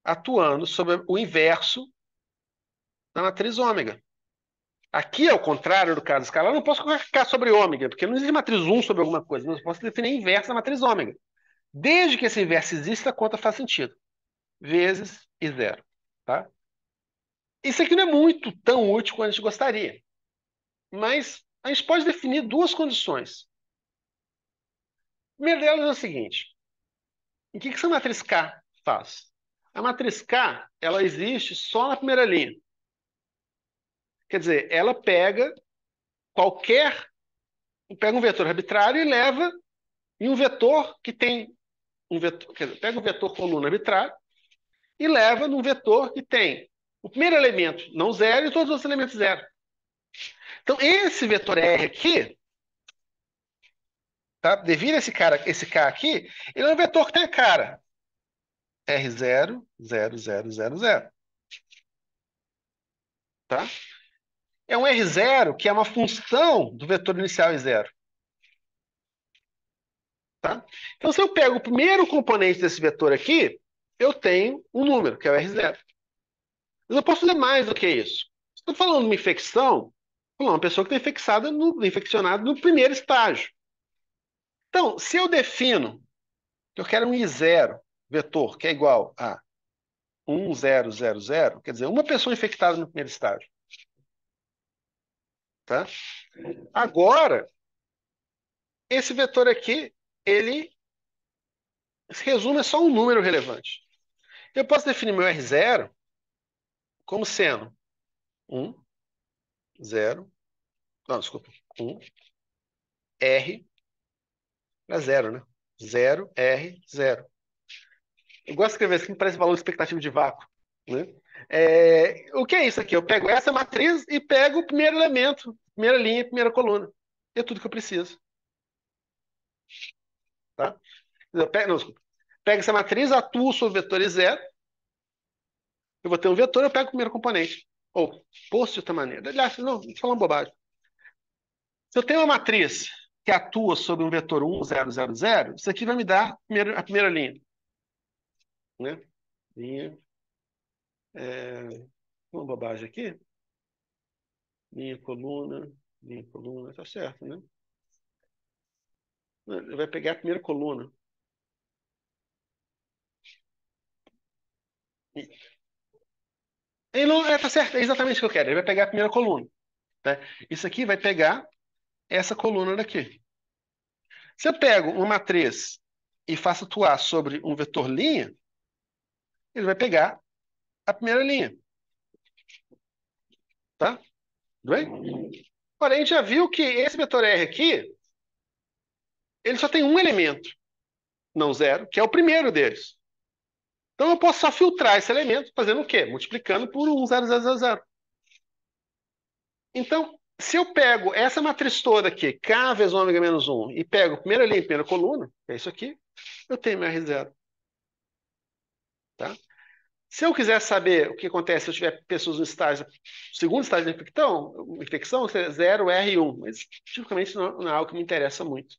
atuando sobre o inverso da matriz ômega. Aqui, ao contrário do caso escalar, eu não posso colocar K sobre ômega, porque não existe matriz 1 sobre alguma coisa, mas eu posso definir a inversa da matriz ômega. Desde que esse inverso exista, a conta faz sentido. Vezes e zero. Tá? Isso aqui não é muito tão útil quanto a gente gostaria, mas a gente pode definir duas condições. A primeira delas é o seguinte: o que essa matriz K faz? A matriz K, ela existe só na primeira linha. Quer dizer, ela qualquer, pega um vetor arbitrário e leva em um vetor que tem um vetor, quer dizer, pega um vetor coluna arbitrário e leva num vetor que tem o primeiro elemento não zero e todos os outros elementos zero. Então, esse vetor R aqui, tá? Devido a esse K aqui, ele é um vetor que tem a cara R0, 0, 0, 0, 0. Tá? É um R0 que é uma função do vetor inicial e zero. Tá? Então, se eu pego o primeiro componente desse vetor aqui, eu tenho um número, que é o R0. Mas eu posso fazer mais do que isso. Estou falando de uma infecção, uma pessoa que está infeccionada no primeiro estágio. Então, se eu defino que eu quero um I0 vetor, que é igual a 1, 0, 0, 0, quer dizer, uma pessoa infectada no primeiro estágio. Tá? Agora, esse vetor aqui, ele se resume a só um número relevante. Eu posso definir meu R0 como sendo 1, 0, não, desculpa, 1, R é 0, né? 0, R, 0. Eu gosto de escrever assim, parece valor expectativo de vácuo. Né? O que é isso aqui? Eu pego essa matriz e pego o primeiro elemento, primeira linha, primeira coluna. É tudo que eu preciso. Tá? Eu pego, não, desculpa. Pego essa matriz, atuo sobre vetores zero. Eu vou ter um vetor, eu pego o primeiro componente. Ou, posto de outra maneira. Aliás, não, vou falar uma bobagem. Se eu tenho uma matriz que atua sobre um vetor 1, 0, 0, 0, isso aqui vai me dar a primeira linha. Né? Linha. Uma bobagem aqui. Linha, coluna, tá certo, né? Ele vai pegar a primeira coluna. Ele não, tá certo, é exatamente o que eu quero. Ele vai pegar a primeira coluna. Tá? Isso aqui vai pegar essa coluna daqui. Se eu pego uma matriz e faço atuar sobre um vetor linha, ele vai pegar a primeira linha. Tá? Tudo bem? Porém, a gente já viu que esse vetor R aqui, ele só tem um elemento, não zero, que é o primeiro deles. Então eu posso só filtrar esse elemento fazendo o quê? Multiplicando por 1, 0, 0, 0, 0. Então, se eu pego essa matriz toda aqui, K vezes ômega menos 1, e pego a primeira linha e a primeira coluna, que é isso aqui, eu tenho meu R0. Tá? Se eu quiser saber o que acontece se eu tiver pessoas no estágio, segundo estágio de infecção é 0, R e 1, mas tipicamente não é algo que me interessa muito.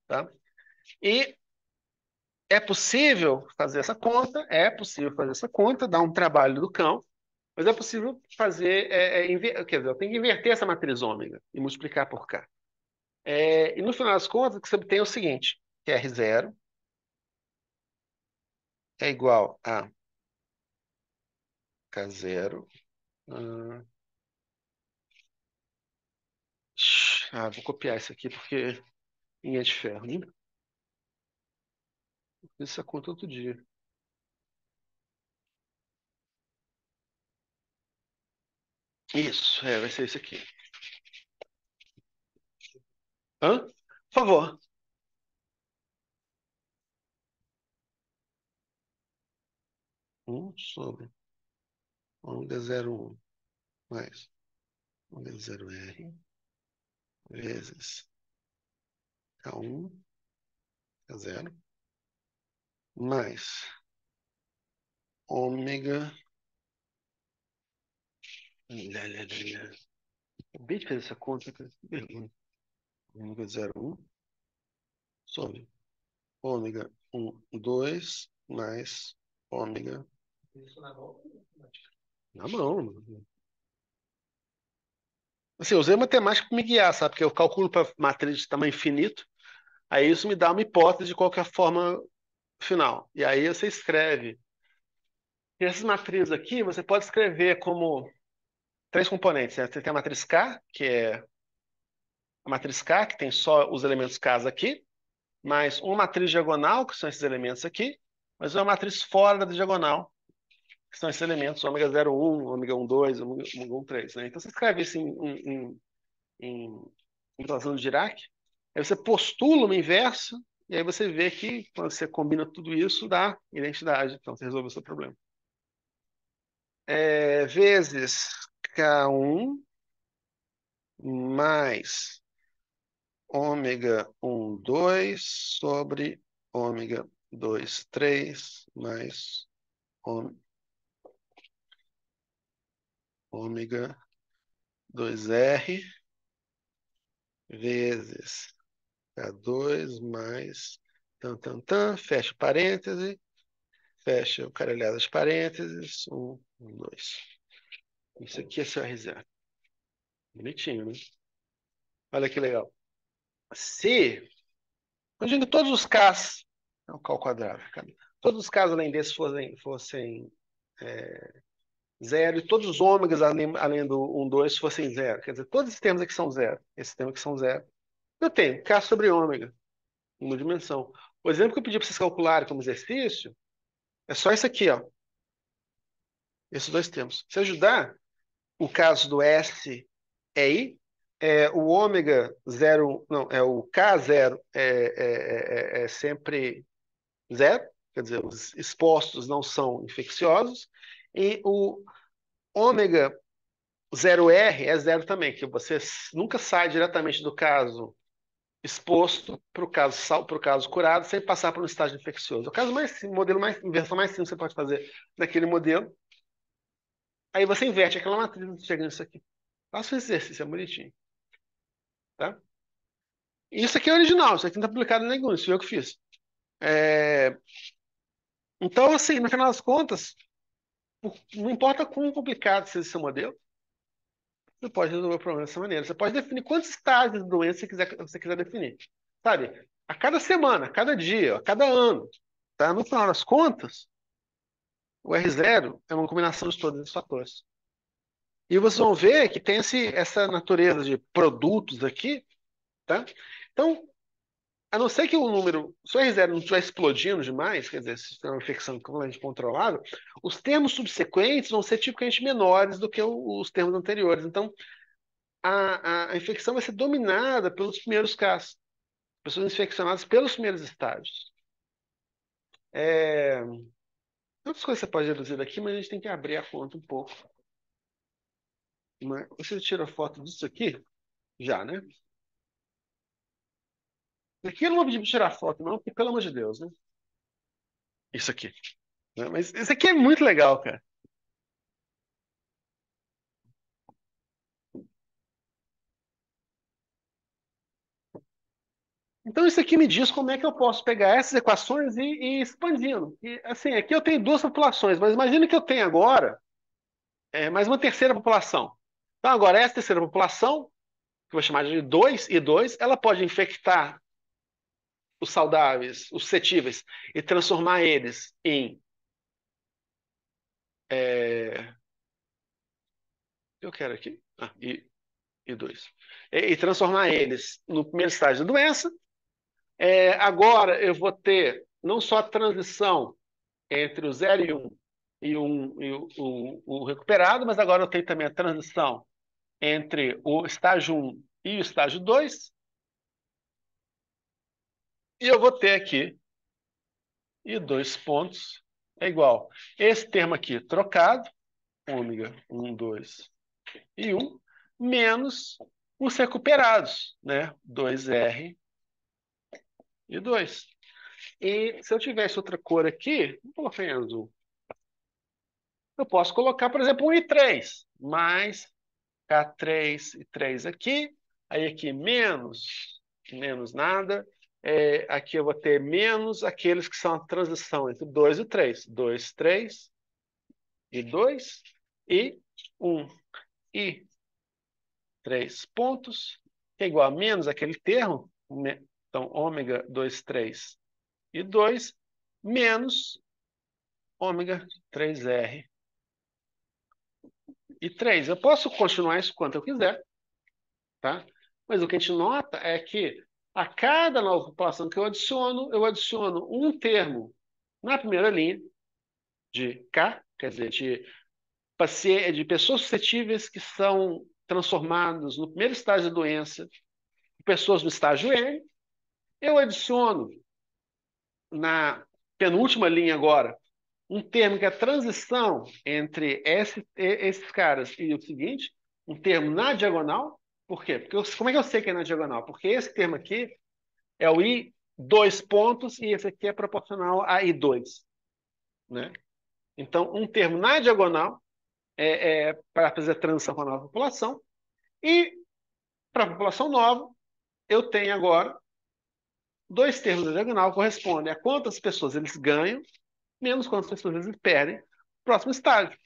Tá? E é possível fazer essa conta, dá um trabalho do cão, mas é possível fazer, quer dizer, eu tenho que inverter essa matriz ômega e multiplicar por K. E no final das contas, o que você obtém é o seguinte, que R0 é igual a K0. Vou copiar isso aqui porque linha de ferro, né? Fiz essa conta outro dia. Isso, vai ser isso aqui. Hã? Por favor. 1 sobre ômega 0,1 mais ômega 0R vezes K1, K0, mais ômega. Acabei de fazer essa conta, cara. Que vergonha. Ômega 0,1 sobre ômega 1, 2 mais ômega. Isso na mão. Na mão. Assim, eu usei matemática para me guiar, sabe? Porque eu calculo para matriz de tamanho infinito, aí isso me dá uma hipótese de qualquer forma final. E aí você escreve. E essas matrizes aqui, você pode escrever como três componentes, né? Você tem a matriz K, que é a matriz K, que tem só os elementos K aqui, mais uma matriz diagonal, que são esses elementos aqui, mas uma matriz fora da diagonal, que são esses elementos ômega 0,1, ômega 1,2, ômega 1,3, né? Então você escreve isso em relação de Dirac, aí você postula uma inversa, e aí você vê que quando você combina tudo isso, dá identidade. Então você resolve o seu problema. Vezes K1 mais ômega 1,2 sobre ômega 2,3 mais ômega 2R vezes K2 mais fecha o parêntese, fecha o caralhado das parênteses, 1, 2. Isso aqui é seu R0. Bonitinho, né? Olha que legal. Se, imagina que todos os Ks, é um K ao quadrado, todos os Ks além desse fossem zero, e todos os ômegas além do 1, 2 fossem zero. Quer dizer, todos esses termos aqui são zero. Esses termos aqui são zero. Eu tenho K sobre ômega, em uma dimensão. O exemplo que eu pedi para vocês calcularem como exercício é só isso aqui, ó. Esses dois termos. Se ajudar, o caso do S é I, o ômega zero, não, o K zero é sempre zero, quer dizer, os expostos não são infecciosos, E o ômega 0R é zero também, que você nunca sai diretamente do caso exposto para o caso curado sem passar por um estágio infeccioso. O caso mais modelo mais versão mais simples que você pode fazer naquele modelo. Aí você inverte aquela matriz e chega nisso aqui. Faça o exercício, é bonitinho. Tá? Isso aqui é original, isso aqui não está publicado em nenhum, isso foi eu que fiz. É, Então, assim, no final das contas, não importa quão complicado seja esse modelo, você pode resolver o problema dessa maneira. Você pode definir quantos estágios de doença você quiser definir. Sabe? A cada semana, a cada dia, a cada ano. Tá? No final das contas, o R0 é uma combinação de todos esses fatores. E vocês vão ver que tem essa natureza de produtos aqui, tá? Então, a não ser que o número, se o R0 não estiver explodindo demais, quer dizer, se for uma infecção completamente controlável, os termos subsequentes vão ser tipicamente menores do que os termos anteriores. Então, a infecção vai ser dominada pelos primeiros casos, pessoas infeccionadas pelos primeiros estágios. É... Outras coisas você pode deduzir daqui, mas a gente tem que abrir a conta um pouco. Você tira foto disso aqui? Já, né? Aqui eu não vou pedir para tirar foto, não, porque pelo amor de Deus, né? Isso aqui. Né? Mas isso aqui é muito legal, cara. Então, isso aqui me diz como é que eu posso pegar essas equações e ir expandindo. E, assim, aqui eu tenho duas populações, mas imagina que eu tenho agora mais uma terceira população. Então, agora, essa terceira população, que eu vou chamar de 2 e 2, ela pode infectar os saudáveis, os suscetíveis, e transformar eles em. É, eu quero aqui. E 2. E transformar eles no primeiro estágio da doença. Agora eu vou ter não só a transição entre o 0 e 1 e o recuperado, mas agora eu tenho também a transição entre o estágio 1 e o estágio 2. E eu vou ter aqui, e dois pontos, é igual. Esse termo aqui trocado, ômega 1, 2 e 1, menos os recuperados, né? 2R e 2. E se eu tivesse outra cor aqui, vou colocar em azul. Eu posso colocar, por exemplo, um I3, mais K3 e 3 aqui, aí aqui menos nada. Aqui eu vou ter menos aqueles que são a transição entre 2 e 3. 2, 3 e 2 e 1 e 3 pontos, que é igual a menos aquele termo, então ômega 2, 3 e 2, menos ômega 3R e 3. Eu posso continuar isso quanto eu quiser, tá? Mas o que a gente nota é que a cada nova população que eu adiciono um termo na primeira linha de K, quer dizer, de pessoas suscetíveis que são transformadas no primeiro estágio da doença, pessoas no estágio N. Eu adiciono na penúltima linha agora um termo que é a transição entre esses caras e o seguinte, um termo na diagonal. Por quê? Como é que eu sei que é na diagonal? Porque esse termo aqui é o I dois pontos e esse aqui é proporcional a I2. Né? Então, um termo na diagonal para fazer a transição com a nova população. E para a população nova, eu tenho agora dois termos na diagonal que correspondem a quantas pessoas eles ganham, menos quantas pessoas eles perdem no próximo estágio.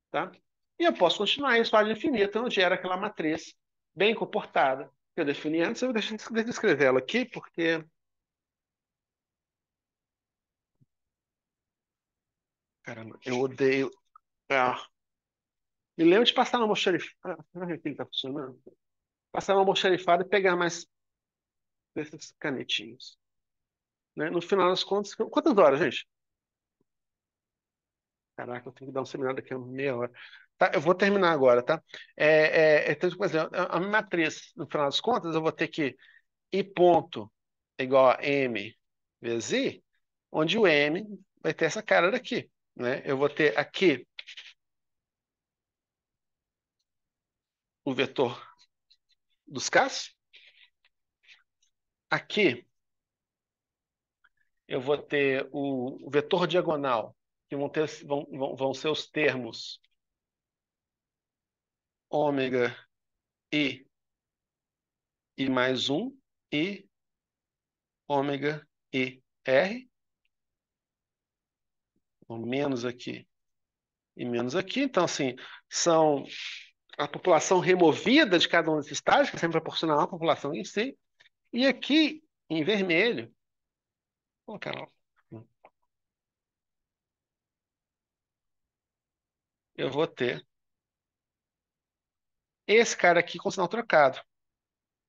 Tá? E eu posso continuar isso ad infinito, onde gera aquela matriz bem comportada que eu defini antes. Eu deixo de escrever ela aqui, porque. Caramba, eu odeio. Me lembro de passar uma almoxarifada. Será que aqui ele está funcionando? Passar uma almoxarifada e pegar mais desses canetinhos. Né? No final das contas, quantas horas, gente? Caraca, eu tenho que dar um seminário daqui a meia hora. Tá, eu vou terminar agora, tá? Então, por exemplo, a minha matriz, no final das contas, eu vou ter que I ponto é igual a M vezes I, onde o M vai ter essa cara daqui, né? Eu vou ter aqui o vetor dos Ks. Aqui eu vou ter o vetor diagonal, que vão ser os termos ômega e mais um, e ômega e r, menos aqui e menos aqui. Então, assim, são a população removida de cada um desses estágios, que sempre proporcional à população em si. E aqui, em vermelho, vou colocar lá, eu vou ter esse cara aqui com sinal trocado.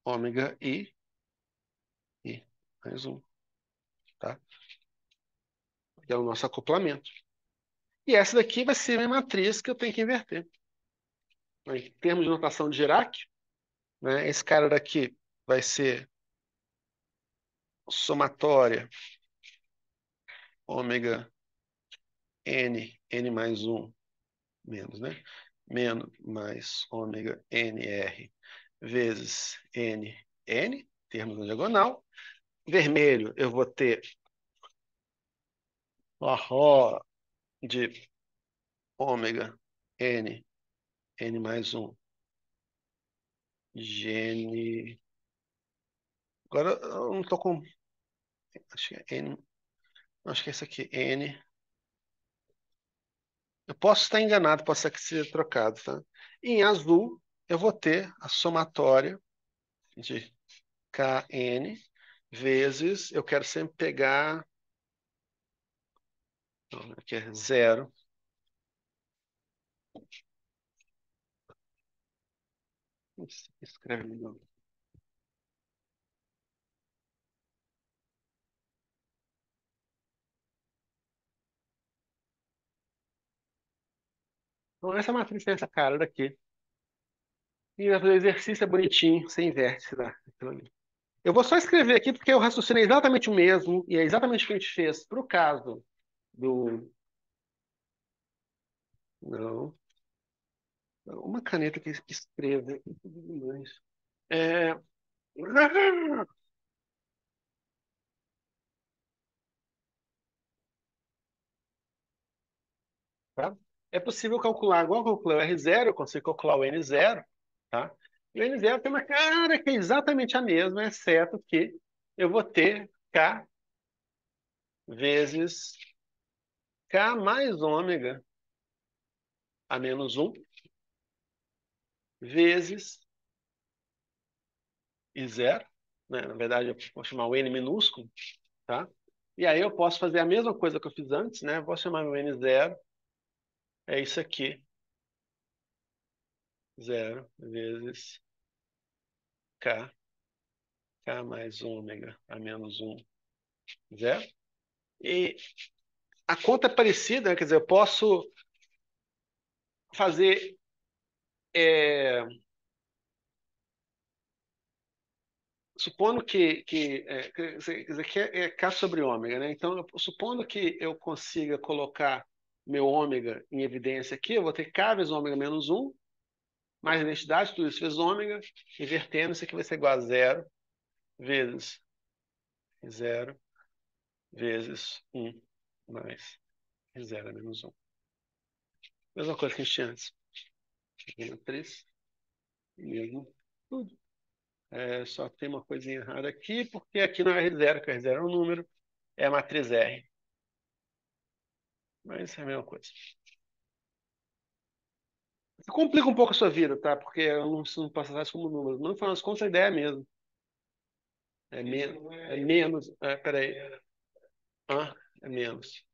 Ômega e mais um, tá? Que é o nosso acoplamento. E essa daqui vai ser a minha matriz que eu tenho que inverter. Em termos de notação de Dirac, né, esse cara daqui vai ser somatória ômega n mais um menos, né? Menos mais ômega nr vezes n, termos na diagonal. Vermelho, eu vou ter Rho de ômega n mais um gn. Agora eu não estou com. Acho que é n. Acho que é esse aqui, n. Eu posso estar enganado, pode ser que seja trocado, tá? Em azul, eu vou ter a somatória de Kn vezes, eu quero sempre pegar, não, aqui é zero, escreve não. Então essa matriz tem essa cara daqui. E o exercício é bonitinho, você inverte, tá? Eu vou só escrever aqui porque o raciocínio é exatamente o mesmo e é exatamente o que a gente fez para o caso do... Não. Uma caneta que escreva. É... Tá? É possível calcular, igual eu calculei o R0, eu consigo calcular o N0, tá? E o N0 tem uma cara que é exatamente a mesma, exceto que eu vou ter K vezes K mais ômega a menos um vezes I0, né? Na verdade, eu vou chamar o N minúsculo, tá? E aí eu posso fazer a mesma coisa que eu fiz antes, né? Vou chamar meu N0, é isso aqui, 0 vezes K, K mais ômega a menos um, 0. E a conta é parecida, né? Quer dizer, eu posso fazer. Supondo quer dizer, que é K sobre ômega, né? Então, supondo que eu consiga colocar meu ômega em evidência aqui, eu vou ter K vezes ômega menos um mais a identidade, tudo isso vezes ômega, invertendo, isso aqui vai ser igual a zero vezes zero vezes um mais zero menos um. Mesma coisa que a gente tinha antes. Matriz, mesmo tudo. Só tem uma coisinha errada aqui, porque aqui não é R0, que o R0 é um número, é a matriz R. Mas é a mesma coisa. Complica um pouco a sua vida, tá? Porque eu não preciso passar isso como número. Mas, no final das contas, a ideia é a mesma. É menos. Peraí. É menos.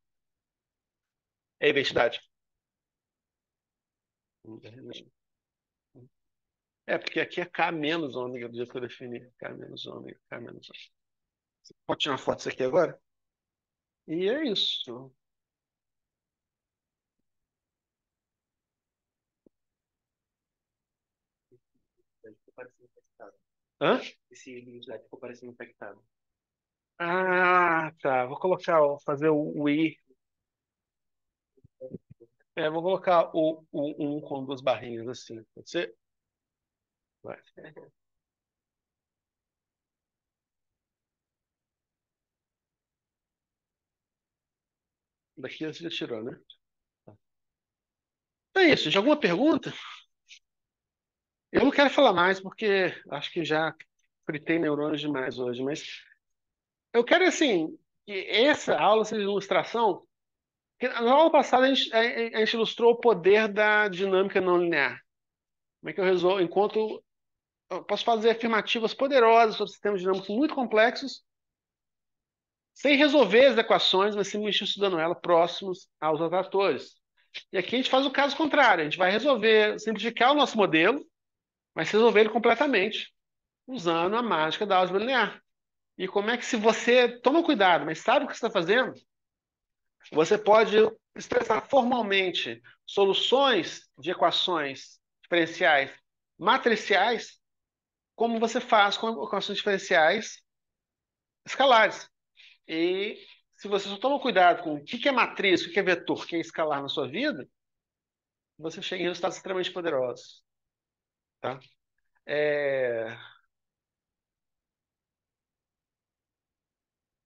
É identidade. Porque aqui é K menos ômega, do jeito que eu defini. K menos ômega, K menos ômega. Pode tirar uma foto disso aqui agora? E é isso. Ficou parecendo infectado. Hã? Esse slide ficou parecendo infectado. Ah, tá. Vou colocar, fazer o I. Vou colocar o 1 com duas barrinhas assim. Pode ser? Vai. Daqui você já tirou, né? É isso. De alguma pergunta? Eu não quero falar mais porque acho que já fritei neurônios demais hoje, mas eu quero, assim, que essa aula seja ilustração. Que na aula passada a gente ilustrou o poder da dinâmica não linear. Como é que eu resolvo? Enquanto eu posso fazer afirmativas poderosas sobre sistemas dinâmicos muito complexos, sem resolver as equações, mas simplesmente estudando ela próximos aos atratores. E aqui a gente faz o caso contrário. A gente vai resolver, simplificar o nosso modelo, mas resolver ele completamente, usando a mágica da álgebra linear. E como é que, se você toma cuidado, mas sabe o que você está fazendo, você pode expressar formalmente soluções de equações diferenciais matriciais, como você faz com equações diferenciais escalares. E se você só toma cuidado com o que é matriz, o que é vetor, o que é escalar na sua vida, você chega em resultados extremamente poderosos. Tá? É,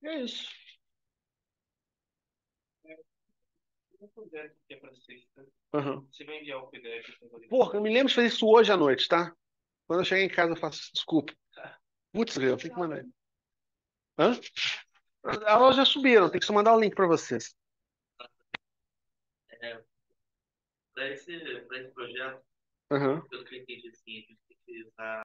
é isso. Um projeto que é para sexta. Uhum. Você vai enviar o PDF para o Porra, eu me lembro de fazer isso hoje à noite, tá? Quando eu chegar em casa, eu faço isso. Desculpa. Putz, eu tenho que mandar. Hã? Elas já subiram, tem que só mandar o link para vocês. para esse projeto, Uhum. pelo que eu entendi, assim, a gente tem que usar